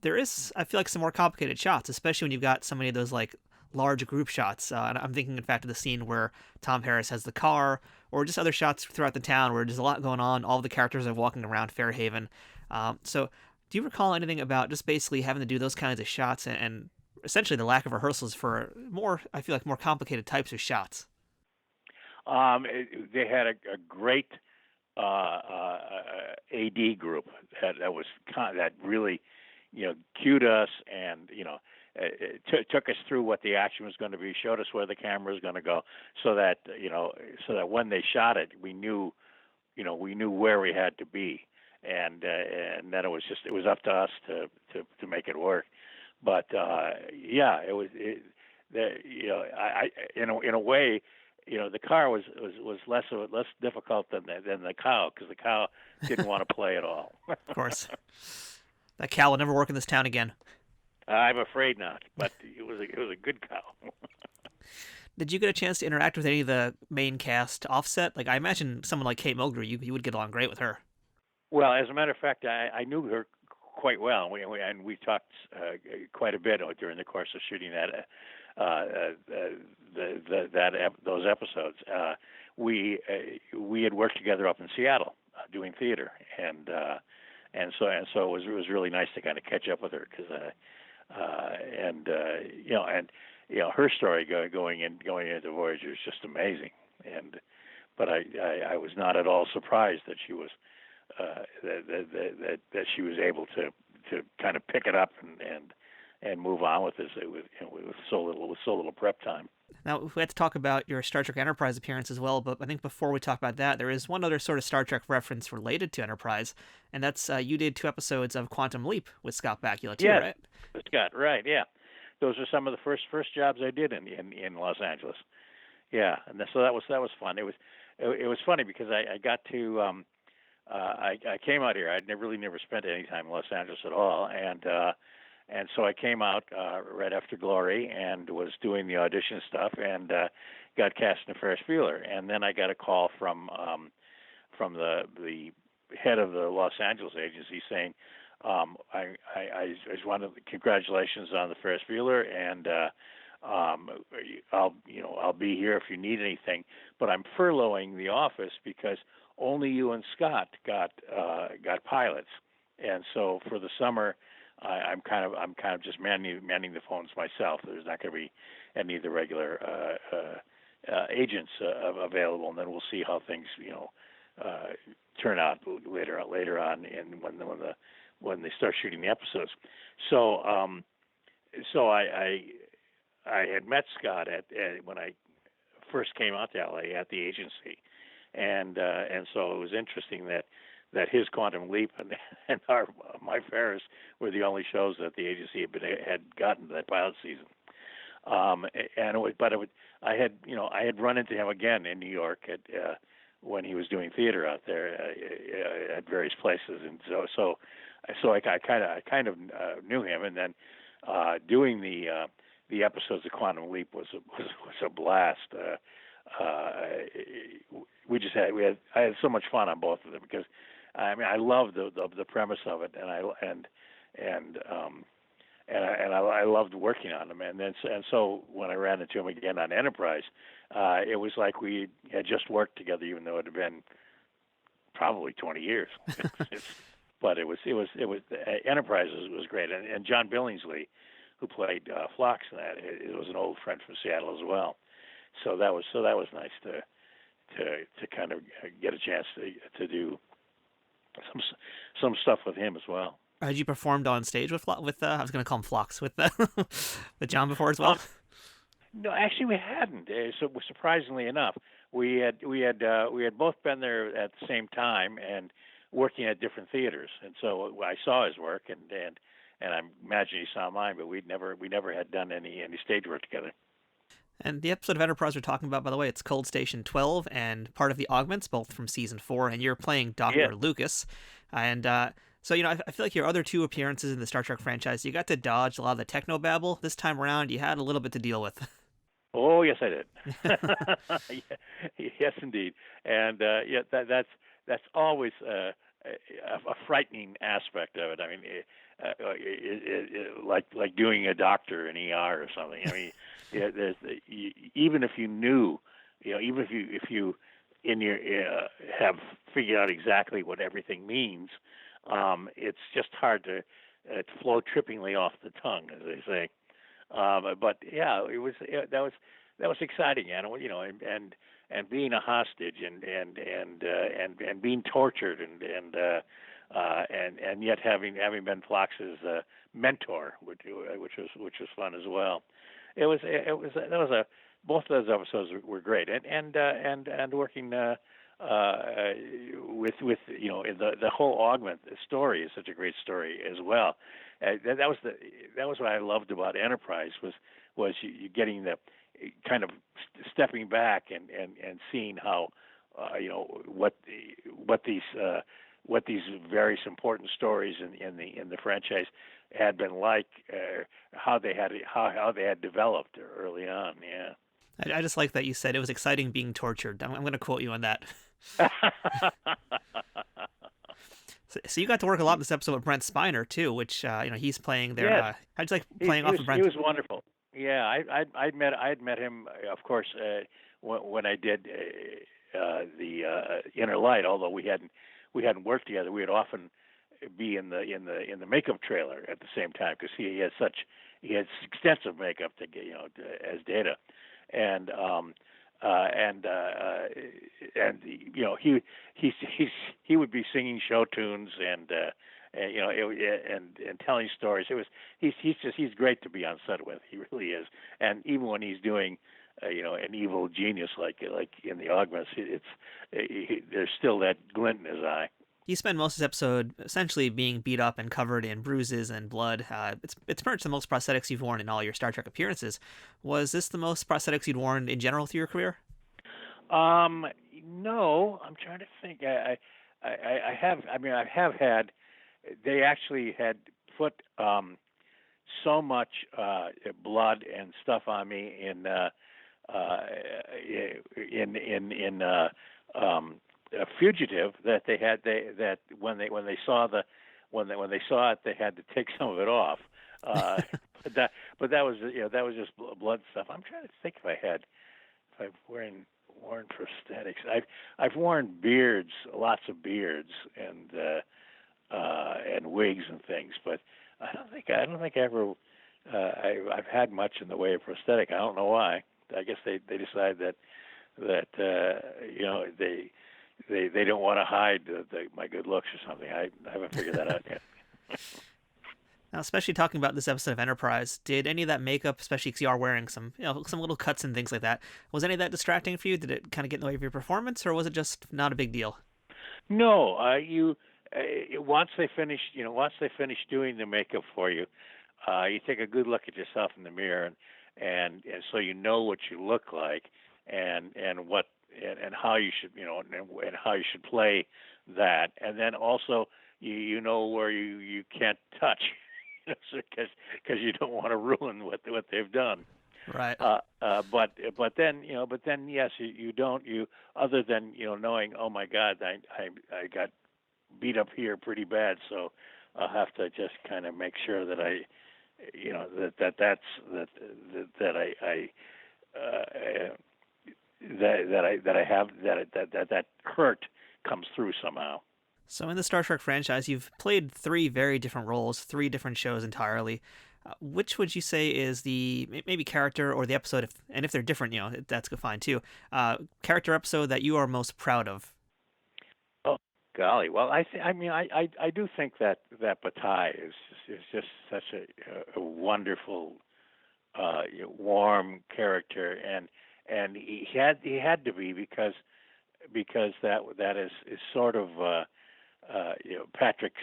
[SPEAKER 2] there is, I feel like, some more complicated shots, especially when you've got so many of those like large group shots. And I'm thinking, in fact, of the scene where Tom Paris has the car, or just other shots throughout the town where there's a lot going on. All the characters are walking around Fairhaven. So do you recall anything about just basically having to do those kinds of shots and essentially the lack of rehearsals for I feel like, more complicated types of shots?
[SPEAKER 1] They had a great AD group that really, cued us and took us through what the action was going to be, showed us where the camera was going to go, so that when they shot it, we knew where we had to be, and then it was up to us to make it work. But it was in a way. The car was less difficult than the cow, because the cow didn't want to play at all.
[SPEAKER 2] Of course, that cow will never work in this town again.
[SPEAKER 1] I'm afraid not, but it was a good cow.
[SPEAKER 2] Did you get a chance to interact with any of the main cast offset? Like, I imagine someone like Kate Mulgrew, you would get along great with her.
[SPEAKER 1] Well, as a matter of fact, I knew her quite well, and we talked quite a bit during the course of shooting those episodes. We had worked together up in Seattle doing theater, and so it was really nice to kind of catch up with her, because her story going into Voyager is just amazing, but I was not at all surprised that she was that she was able to kind of pick it up and move on with this with so little prep time.
[SPEAKER 2] Now, we had to talk about your Star Trek Enterprise appearance as well, but I think before we talk about that, there is one other sort of Star Trek reference related to Enterprise, and that's you did 2 episodes of Quantum Leap with Scott Bakula too, right?
[SPEAKER 1] Scott, right? Yeah, those are some of the first jobs I did in Los Angeles. Yeah, and so that was fun. It was funny because I got to I came out here. I'd never spent any time in Los Angeles at all, and so I came out right after Glory and was doing the audition stuff, and got cast in Ferris Bueller. And then I got a call from the head of the Los Angeles agency saying, I just wanted congratulations on the Ferris Bueller, and I'll be here if you need anything. But I'm furloughing the office because only you and Scott got pilots, and so for the summer, I'm kind of just manning the phones myself. There's not going to be any of the regular agents available, and then we'll see how things turn out later on, and when they start shooting the episodes. So I had met Scott at when I first came out to LA at the agency, and so it was interesting that his Quantum Leap and my Ferris were the only shows that the agency had gotten that pilot season. I had run into him again in New York when he was doing theater out there at various places, and so I kind of knew him, and then doing the episodes of Quantum Leap was a blast. I had so much fun on both of them because I love the premise of it, and I loved working on them, and so when I ran into him again on Enterprise, it was like we had just worked together, even though it had been probably 20 years. But it was Enterprise was great, and John Billingsley, who played Phlox in that, it was an old friend from Seattle as well. So that was nice to kind of get a chance to do some stuff with him as well.
[SPEAKER 2] Had you performed on stage with I was going to call him Phlox with John before as well?
[SPEAKER 1] No, actually we hadn't. So surprisingly enough, we had both been there at the same time and working at different theaters, and so I saw his work, and I imagine he saw mine, but we never had done any stage work together.
[SPEAKER 2] And the episode of Enterprise we're talking about, by the way, it's Cold Station 12 and part of the Augments, both from season 4, and you're playing Dr. Lucas. And so, I feel like your other two appearances in the Star Trek franchise, you got to dodge a lot of the technobabble. This time around, you had a little bit to deal with.
[SPEAKER 1] Oh, yes, I did. Yes, indeed. And that's always a frightening aspect of it. I mean, like doing a doctor in ER or something. I mean, even if you knew, even if you in your have figured out exactly what everything means, it's just hard to flow trippingly off the tongue, as they say. But yeah, that was exciting, and being a hostage and being tortured and yet having been Phlox's mentor, which was fun as well. Both of those episodes were great, and working with the whole Augment story is such a great story as well. That was what I loved about Enterprise was you getting the kind of stepping back and seeing how what these various important stories in the franchise had been like, how they had developed early on. Yeah.
[SPEAKER 2] I just like that you said it was exciting being tortured. I'm going to quote you on that. So you got to work a lot in this episode with Brent Spiner too, which he's playing there.
[SPEAKER 1] Yes.
[SPEAKER 2] How'd you like playing off of Brent?
[SPEAKER 1] He was wonderful. Yeah, I'd met him, of course, when I did the Inner Light. Although we hadn't worked together, we would often be in the makeup trailer at the same time because he has extensive makeup as Data, and he would be singing show tunes and telling stories. He's great to be on set with. He really is. And even when he's doing an evil genius like in the Augments, there's still that glint in his eye.
[SPEAKER 2] You spend most of this episode essentially being beat up and covered in bruises and blood. It's pretty much the most prosthetics you've worn in all your Star Trek appearances. Was this the most prosthetics you'd worn in general through your career?
[SPEAKER 1] No, I'm trying to think. I have had. They actually had put so much blood and stuff on me in Fugitive that that when they saw when they saw it, they had to take some of it off. Uh, but that was that was just blood stuff. I'm trying to think if I've worn prosthetics. I've worn beards, lots of beards, and wigs and things. But I don't think I ever I've had much in the way of prosthetic. I don't know why. I guess they decide that they don't want to hide my good looks or something. I haven't figured that out yet.
[SPEAKER 2] Now, especially talking about this episode of Enterprise, did any of that makeup, especially because you are wearing some little cuts and things like that, was any of that distracting for you? Did it kind of get in the way of your performance, or was it just not a big deal?
[SPEAKER 1] No, once they finish doing the makeup for you, you take a good look at yourself in the mirror, and so you know what you look like, and how you should and how you should play that, and then also you know where you can't touch. Because you don't want to ruin what they've done,
[SPEAKER 2] right?
[SPEAKER 1] But then yes, you don't other than knowing, oh my God, I got beat up here pretty bad, so I'll have to just kind of make sure that I that hurt comes through somehow.
[SPEAKER 2] So in the Star Trek franchise, you've played 3 very different roles, 3 different shows entirely. Which would you say is the maybe character or the episode, if they're different, that's fine too, character episode that you are most proud of?
[SPEAKER 1] Oh, golly. Well, I do think that Batai is just such a wonderful, warm character, and he had to be because that is sort of Patrick's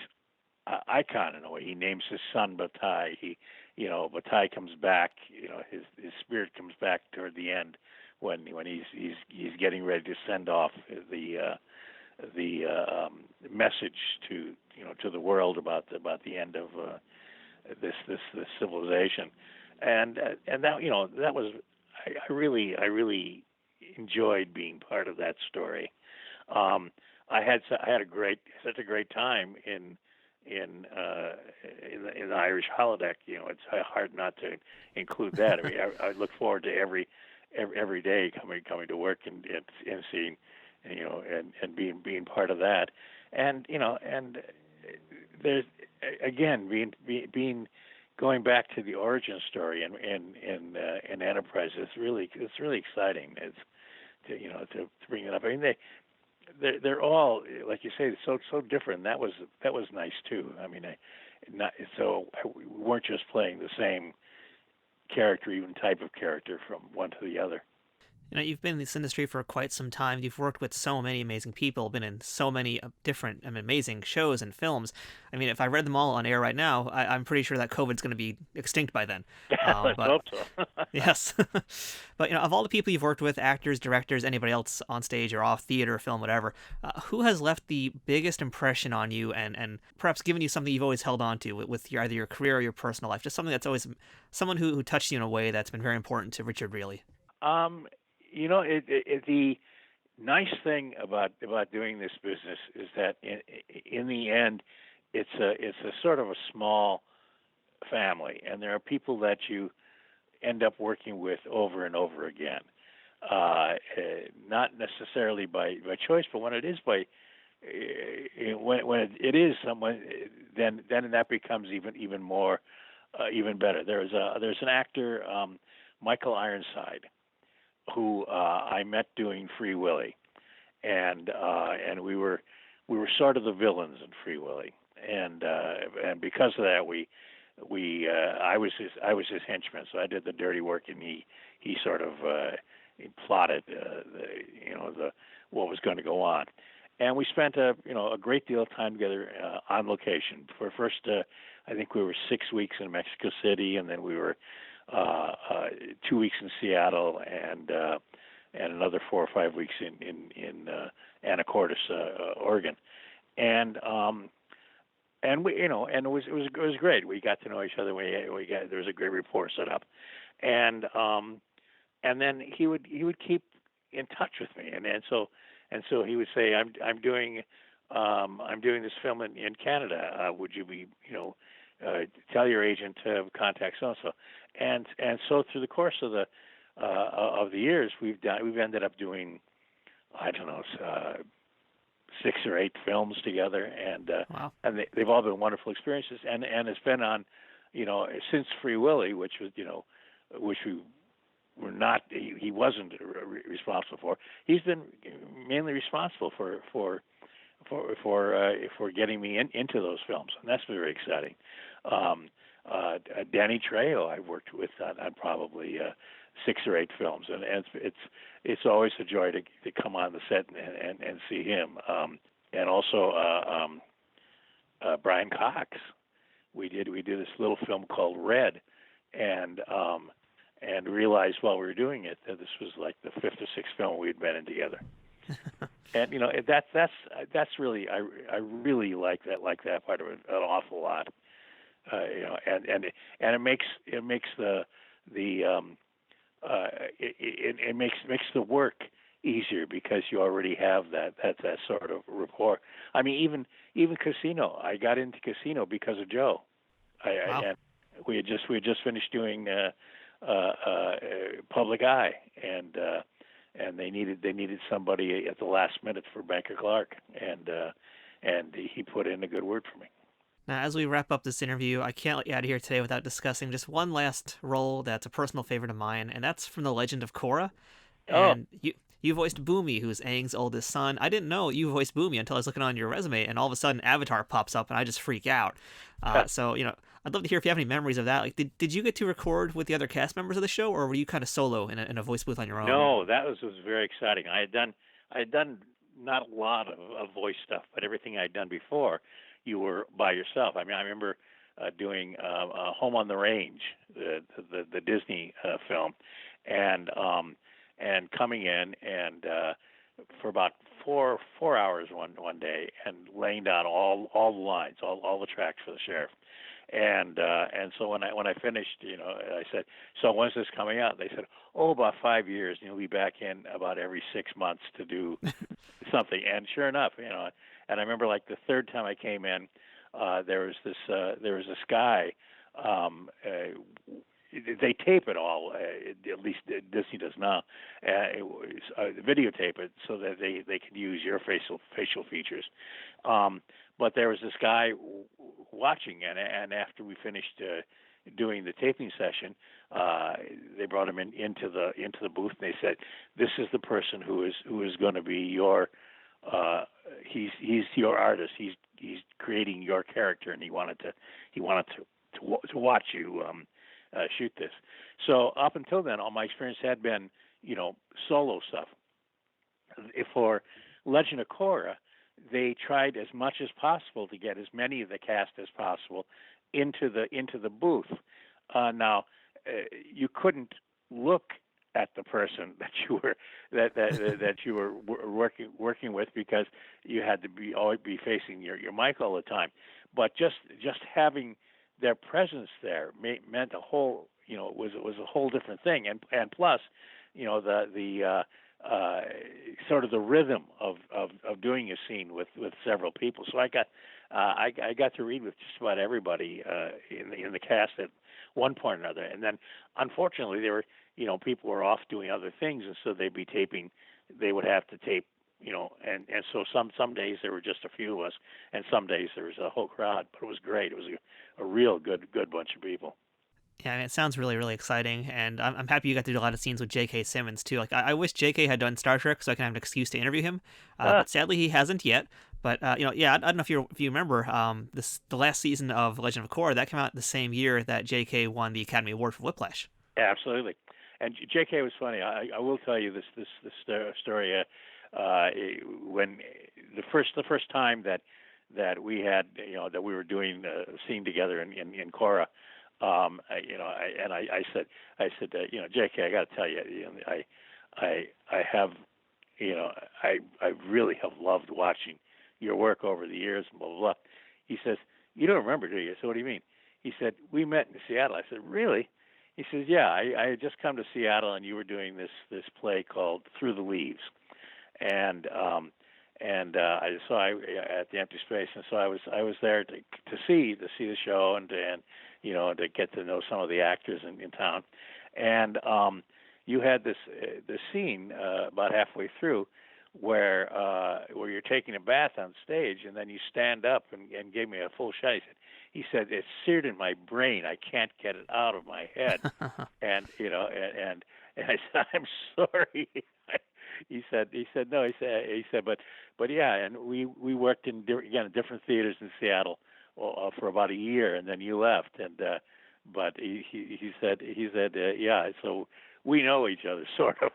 [SPEAKER 1] icon in a way. He names his son Batai. Batai comes back. His spirit comes back toward the end when he's getting ready to send off the message to the world about the end of this civilization, and that was I really enjoyed being part of that story. I had such a great time in the Irish holodeck. It's hard not to include that. I mean, I look forward to every day coming to work and seeing, and being part of that. And there's again being going back to the origin story in Enterprise. It's really exciting. It's to bring it up. I mean, they're all, like you say, so different. That was nice too. I mean, we weren't just playing the same character, even type of character from one to the other.
[SPEAKER 2] You've been in this industry for quite some time. You've worked with so many amazing people, been in so many different amazing shows and films. I mean, if I read them all on air right now, I'm pretty sure that COVID's going to be extinct by then.
[SPEAKER 1] Let's hope so.
[SPEAKER 2] Yes. But, of all the people you've worked with, actors, directors, anybody else on stage or off, theater, film, whatever, who has left the biggest impression on you and perhaps given you something you've always held on to with either your career or your personal life? Just something that's always someone who touched you in a way that's been very important to Richard Riehle.
[SPEAKER 1] The nice thing about doing this business is that in the end, it's a sort of a small family, and there are people that you end up working with over and over again. Not necessarily by choice, but when it is when it is someone, then that becomes even more even better. There's an actor, Michael Ironside, who I met doing Free Willy, and we were sort of the villains in Free Willy, and because of that I was his henchman, so I did the dirty work, and he sort of plotted what was going to go on, and we spent a great deal of time together on location. For first, I think we were 6 weeks in Mexico City, and then we were 2 weeks in Seattle, and another 4 or 5 weeks in Anacortes, Oregon, and we and it was great. We got to know each other. There was a great rapport set up, and then he would keep in touch with me, and so he would say, I'm doing I'm doing this film in Canada. Would you be, tell your agent to contact so and so, and so through the course of the years, we've ended up doing, I don't know, 6 or 8 films together, and
[SPEAKER 2] Wow.
[SPEAKER 1] and they've all been wonderful experiences, and it's been on, since Free Willy, which was, which we were not, he wasn't responsible for. He's been mainly responsible for getting me into those films, and that's very exciting. Danny Trejo, I've worked with on probably 6 or 8 films, and it's always a joy to come on the set and see him. And also Brian Cox. We did this little film called Red, and realized while we were doing it that this was like the 5th or 6th film we'd been in together. And that's really, I really like that part of it an awful lot. And it makes makes the work easier because you already have that sort of rapport. I mean, even Casino. I got into Casino because of Joe.
[SPEAKER 2] Wow.
[SPEAKER 1] And we had just finished doing Public Eye, and they needed somebody at the last minute for Banker Clark, and he put in a good word for me.
[SPEAKER 2] Now, as we wrap up this interview, I can't let you out of here today without discussing just one last role that's a personal favorite of mine, and that's from The Legend of Korra. And you voiced Boomy, who's Aang's oldest son. I didn't know you voiced Boomy until I was looking on your resume, and all of a sudden Avatar pops up, and I just freak out. So, I'd love to hear if you have any memories of that. Like, did you get to record with the other cast members of the show, or were you kind of solo in a voice booth on your own?
[SPEAKER 1] No, that was very exciting. I had done not a lot of voice stuff, but everything I'd done before, you were by yourself. I mean, I remember doing Home on the Range, the Disney film, and coming in and for about four hours one day and laying down all the lines, all the tracks for the sheriff. And so when I finished, I said, "So when's this coming out?" They said, "Oh, about 5 years, and you'll be back in about every 6 months to do something." And sure enough, and I remember like the third time I came in, there was this guy. They tape it all, at least Disney does now. Videotape it so that they can use your facial features. But there was this guy watching, and after we finished doing the taping session, they brought him into the booth, and they said, "This is the person who is going to be your he's your artist. He's creating your character, and he wanted to watch you shoot this." So up until then, all my experience had been solo stuff. For Legend of Korra, they tried as much as possible to get as many of the cast as possible into the booth. Now, you couldn't look at the person that you were that you were working with because you had to always be facing your mic all the time. But just having their presence there meant a whole was a whole different thing. And plus, the sort of the rhythm of doing a scene with several people. So I got to read with just about everybody in the cast at one point or another. And then unfortunately there were people were off doing other things, and so they'd be taping. They would have to tape. And so some days there were just a few of us, and some days there was a whole crowd. But it was great. It was a real good bunch of people.
[SPEAKER 2] Yeah, I mean, it sounds really, really exciting, and I'm happy you got to do a lot of scenes with J.K. Simmons, too. Like, I wish J.K. had done Star Trek so I can have an excuse to interview him, but sadly he hasn't yet. But, yeah, I don't know if you remember, the last season of Legend of Korra, that came out the same year that J.K. won the Academy Award for Whiplash.
[SPEAKER 1] Yeah, absolutely. And J.K. was funny. I will tell you this story. When the first time that we had, that we were doing a scene together in Korra, I said, J.K., I got to tell you, I have, I really have loved watching your work over the years, blah, blah, blah. He says, "You don't remember, do you?" So what do you mean? He said, "We met in Seattle." I said, "Really?" He says, "Yeah, I had just come to Seattle, and you were doing this play called Through the Leaves." And and I at the empty space, and so I was there to see the show and to get to know some of the actors in town, and you had this scene about halfway through where you're taking a bath on stage, and then you stand up and gave me a full shot. He said it's seared in my brain. I can't get it out of my head, and I said, I'm sorry. He said no. He said but yeah, and we worked in different theaters in Seattle for about a year, and then you left, and but he said yeah, so we know each other sort of.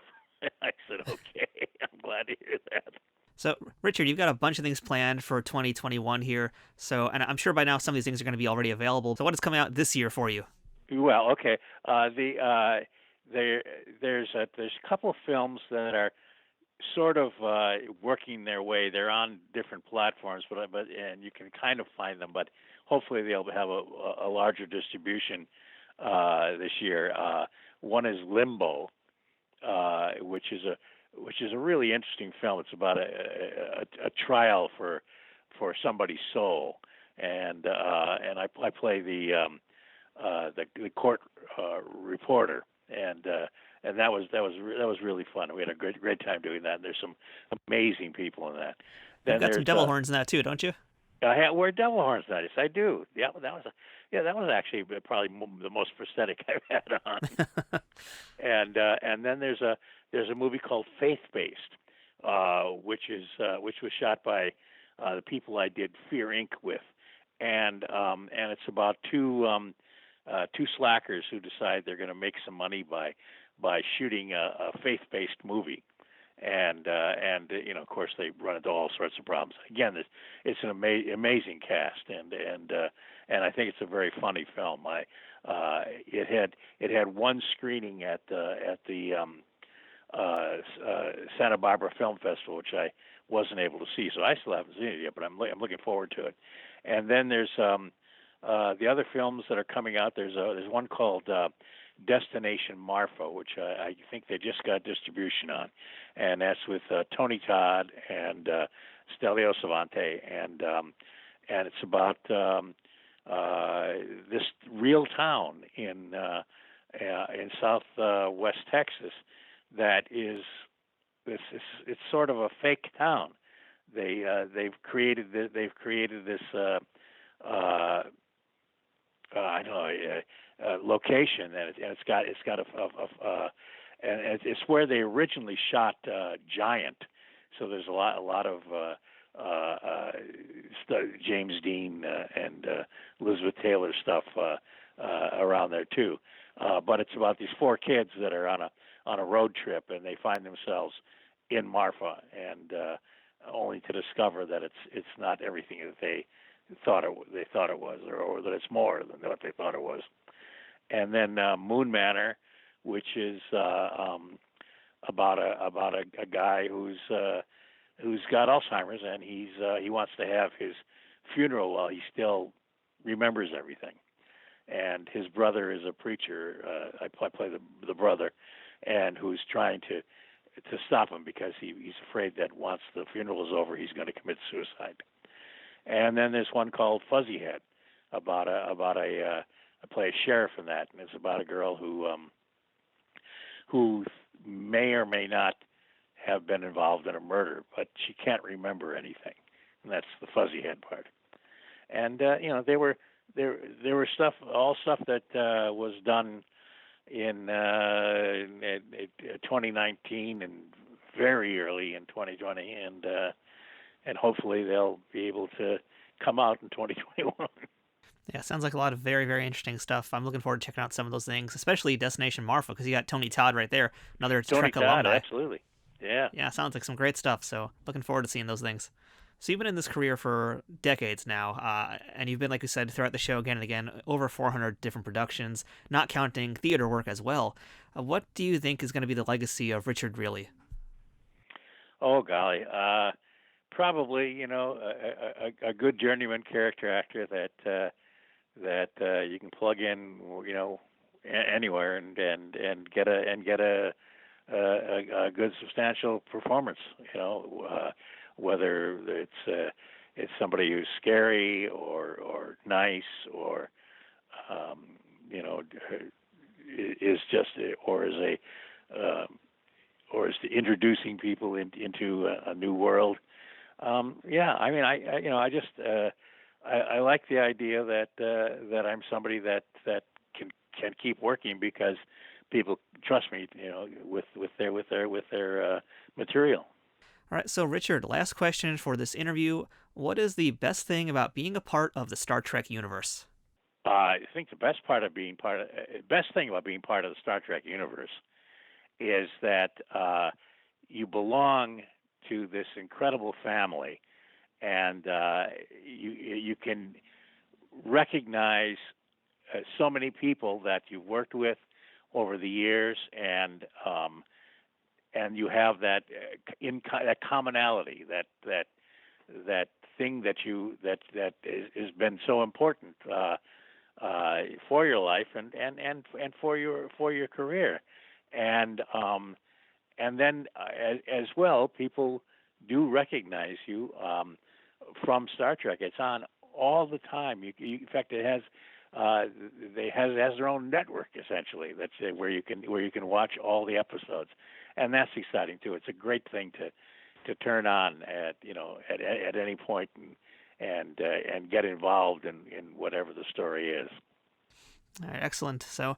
[SPEAKER 1] I said okay, I'm glad to hear that.
[SPEAKER 2] So, Richard, you've got a bunch of things planned for 2021 here. So, and I'm sure by now some of these things are going to be already available. So, what is coming out this year for you?
[SPEAKER 1] Well, okay. There's a couple of films that are sort of working their way. They're on different platforms, but and you can kind of find them. But hopefully they'll have a larger distribution this year. One is Limbo, which is a really interesting film. It's about a trial for somebody's soul, and I play the court reporter, and that was really fun. We had a great time doing that. And there's some amazing people in that.
[SPEAKER 2] You've got some devil horns in that too, don't you?
[SPEAKER 1] I wear devil horns in that. Yes, I do. Yeah, that was actually probably the most prosthetic I've had on. And then there's a movie called Faith Based, which was shot by the people I did Fear Inc. with, and it's about two slackers who decide they're going to make some money by shooting a faith-based movie, and of course they run into all sorts of problems. Again, it's an amazing cast, and I think it's a very funny film. It had one screening at the Santa Barbara Film Festival, which I wasn't able to see, so I still haven't seen it yet, but I'm looking forward to it. And then there's the other films that are coming out. There's one called Destination Marfa, which I think they just got distribution on, and that's with Tony Todd and Stelio Savante, and it's about this real town in southwest Texas that is it's sort of a fake town. They've created this location, and it's got and it's where they originally shot Giant. So there's a lot of James Dean and Elizabeth Taylor stuff around there too. But it's about these four kids that are on a road trip, and they find themselves in Marfa, and only to discover that it's not everything that they thought it was, or that it's more than what they thought it was. And then Moon Manor, which is about a guy who's got Alzheimer's, and he wants to have his funeral while he still remembers everything. And his brother is a preacher. I play the brother, and who's trying to stop him because he's afraid that once the funeral is over, he's going to commit suicide. And then there's one called Fuzzy Head, about I play a sheriff in that, and it's about a girl who may or may not have been involved in a murder, but she can't remember anything, and that's the Fuzzy Head part. And there were all stuff that was done in 2019 and very early in 2020, and hopefully they'll be able to come out in 2021.
[SPEAKER 2] Yeah, sounds like a lot of very, very interesting stuff. I'm looking forward to checking out some of those things, especially Destination Marfa, because you got Tony Todd right there, another Trek alumni.
[SPEAKER 1] Absolutely. Yeah.
[SPEAKER 2] Yeah, sounds like some great stuff, so looking forward to seeing those things. So you've been in this career for decades now, and you've been, like you said, throughout the show again and again, over 400 different productions, not counting theater work as well. What do you think is going to be the legacy of Richard Riehle?
[SPEAKER 1] Oh, golly. Probably, a good journeyman character actor that you can plug in, anywhere and get a good substantial performance. whether it's somebody who's scary or nice or is just or is introducing people into a new world. I like the idea that I'm somebody that can keep working because people trust me, with their material.
[SPEAKER 2] All right, so Richard, last question for this interview. What is the best thing about being a part of the Star Trek universe?
[SPEAKER 1] I think the best thing about being part of the Star Trek universe is that you belong to this incredible family, and you can recognize so many people that you've worked with over the years, and you have that that commonality, that thing that has been so important for your life and for your career, and then as well, people do recognize you from Star Trek. It's on all the time. In fact, it has their own network essentially. That's where you can watch all the episodes, and that's exciting too. It's a great thing to turn on at any point and get involved in whatever the story is.
[SPEAKER 2] All right, excellent. So,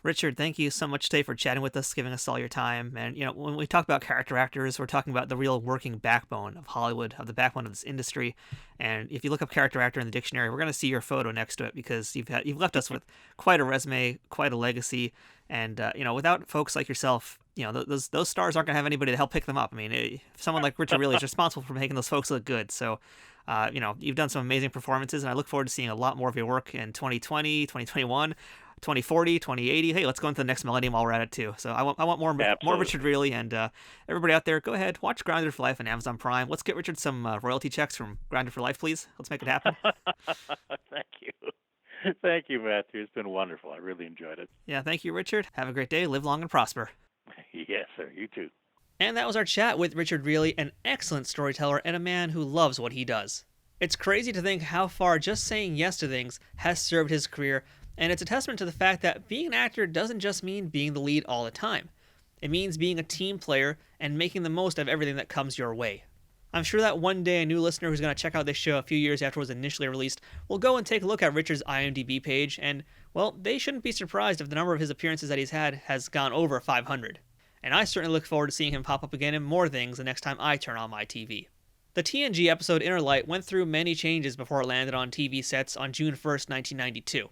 [SPEAKER 2] Richard, thank you so much today for chatting with us, giving us all your time. And, when we talk about character actors, we're talking about the real working backbone of Hollywood, of the backbone of this industry. And if you look up character actor in the dictionary, we're going to see your photo next to it because you've left us with quite a resume, quite a legacy. And, without folks like yourself, those stars aren't going to have anybody to help pick them up. I mean, someone like Richard Riehle is responsible for making those folks look good. So, you've done some amazing performances, and I look forward to seeing a lot more of your work in 2020, 2021, 2040, 2080. Hey, let's go into the next millennium while we're at it too. So I want more Richard Riehle, and everybody out there, go ahead, watch Grounded for Life on Amazon Prime. Let's get Richard some royalty checks from Grounded for Life, please. Let's make it happen.
[SPEAKER 1] Thank you, Matthew. It's been wonderful. I really enjoyed it.
[SPEAKER 2] Yeah, thank you, Richard. Have a great day. Live long and prosper.
[SPEAKER 1] Yes, sir. You too.
[SPEAKER 2] And that was our chat with Richard Riehle, an excellent storyteller and a man who loves what he does. It's crazy to think how far just saying yes to things has served his career, and it's a testament to the fact that being an actor doesn't just mean being the lead all the time. It means being a team player and making the most of everything that comes your way. I'm sure that one day a new listener who's going to check out this show a few years after it was initially released will go and take a look at Richard's IMDb page, and, well, they shouldn't be surprised if the number of his appearances that he's had has gone over 500. And I certainly look forward to seeing him pop up again in more things the next time I turn on my TV. The TNG episode Inner Light went through many changes before it landed on TV sets on June 1st, 1992.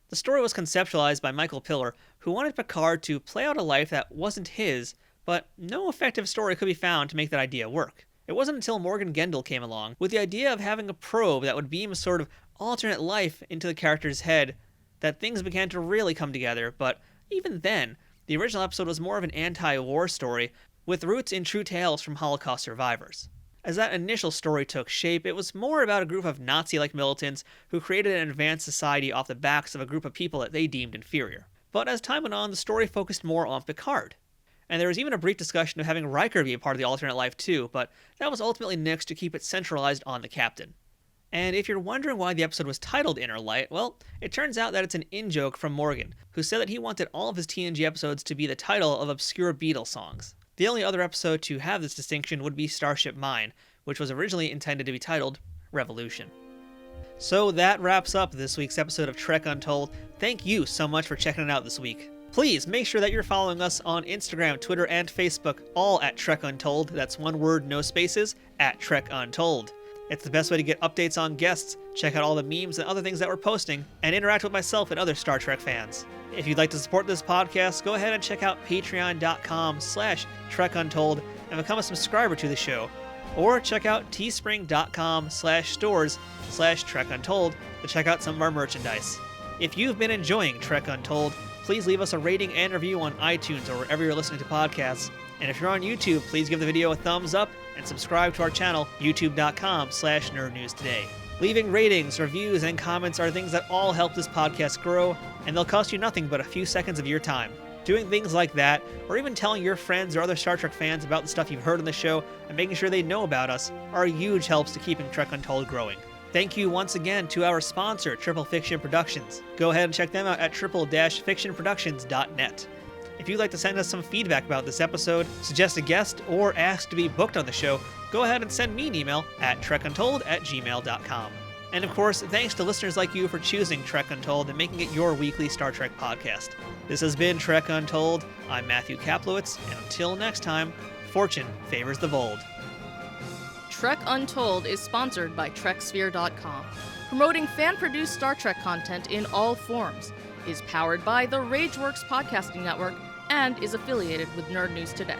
[SPEAKER 2] The story was conceptualized by Michael Piller, who wanted Picard to play out a life that wasn't his, but no effective story could be found to make that idea work. It wasn't until Morgan Gendel came along with the idea of having a probe that would beam a sort of alternate life into the character's head that things began to really come together, but even then, the original episode was more of an anti-war story, with roots in true tales from Holocaust survivors. As that initial story took shape, it was more about a group of Nazi-like militants who created an advanced society off the backs of a group of people that they deemed inferior. But as time went on, the story focused more on Picard. And there was even a brief discussion of having Riker be a part of the alternate life too, but that was ultimately nixed to keep it centralized on the captain. And if you're wondering why the episode was titled Inner Light, well, it turns out that it's an in-joke from Morgan, who said that he wanted all of his TNG episodes to be the title of obscure Beatles songs. The only other episode to have this distinction would be Starship Mine, which was originally intended to be titled Revolution. So that wraps up this week's episode of Trek Untold. Thank you so much for checking it out this week. Please make sure that you're following us on Instagram, Twitter, and Facebook, all at Trek Untold. That's one word, no spaces, at Trek Untold. It's the best way to get updates on guests, check out all the memes and other things that we're posting, and interact with myself and other Star Trek fans. If you'd like to support this podcast, go ahead and check out patreon.com/TrekUntold and become a subscriber to the show. Or check out teespring.com/stores/TrekUntold to check out some of our merchandise. If you've been enjoying Trek Untold, please leave us a rating and review on iTunes or wherever you're listening to podcasts. And if you're on YouTube, please give the video a thumbs up and subscribe to our channel, youtube.com/nerdnewstoday. Leaving ratings, reviews, and comments are things that all help this podcast grow, and they'll cost you nothing but a few seconds of your time. Doing things like that, or even telling your friends or other Star Trek fans about the stuff you've heard on the show and making sure they know about us, are huge helps to keeping Trek Untold growing. Thank you once again to our sponsor, Triple Fiction Productions. Go ahead and check them out at triple-fictionproductions.net. If you'd like to send us some feedback about this episode, suggest a guest, or ask to be booked on the show, go ahead and send me an email at trekuntold@gmail.com. And of course, thanks to listeners like you for choosing Trek Untold and making it your weekly Star Trek podcast. This has been Trek Untold. I'm Matthew Kaplowitz, and until next time, fortune favors the bold.
[SPEAKER 3] Trek Untold is sponsored by TrekSphere.com, promoting fan-produced Star Trek content in all forms, is powered by the RageWorks podcasting network, and is affiliated with Nerd News Today.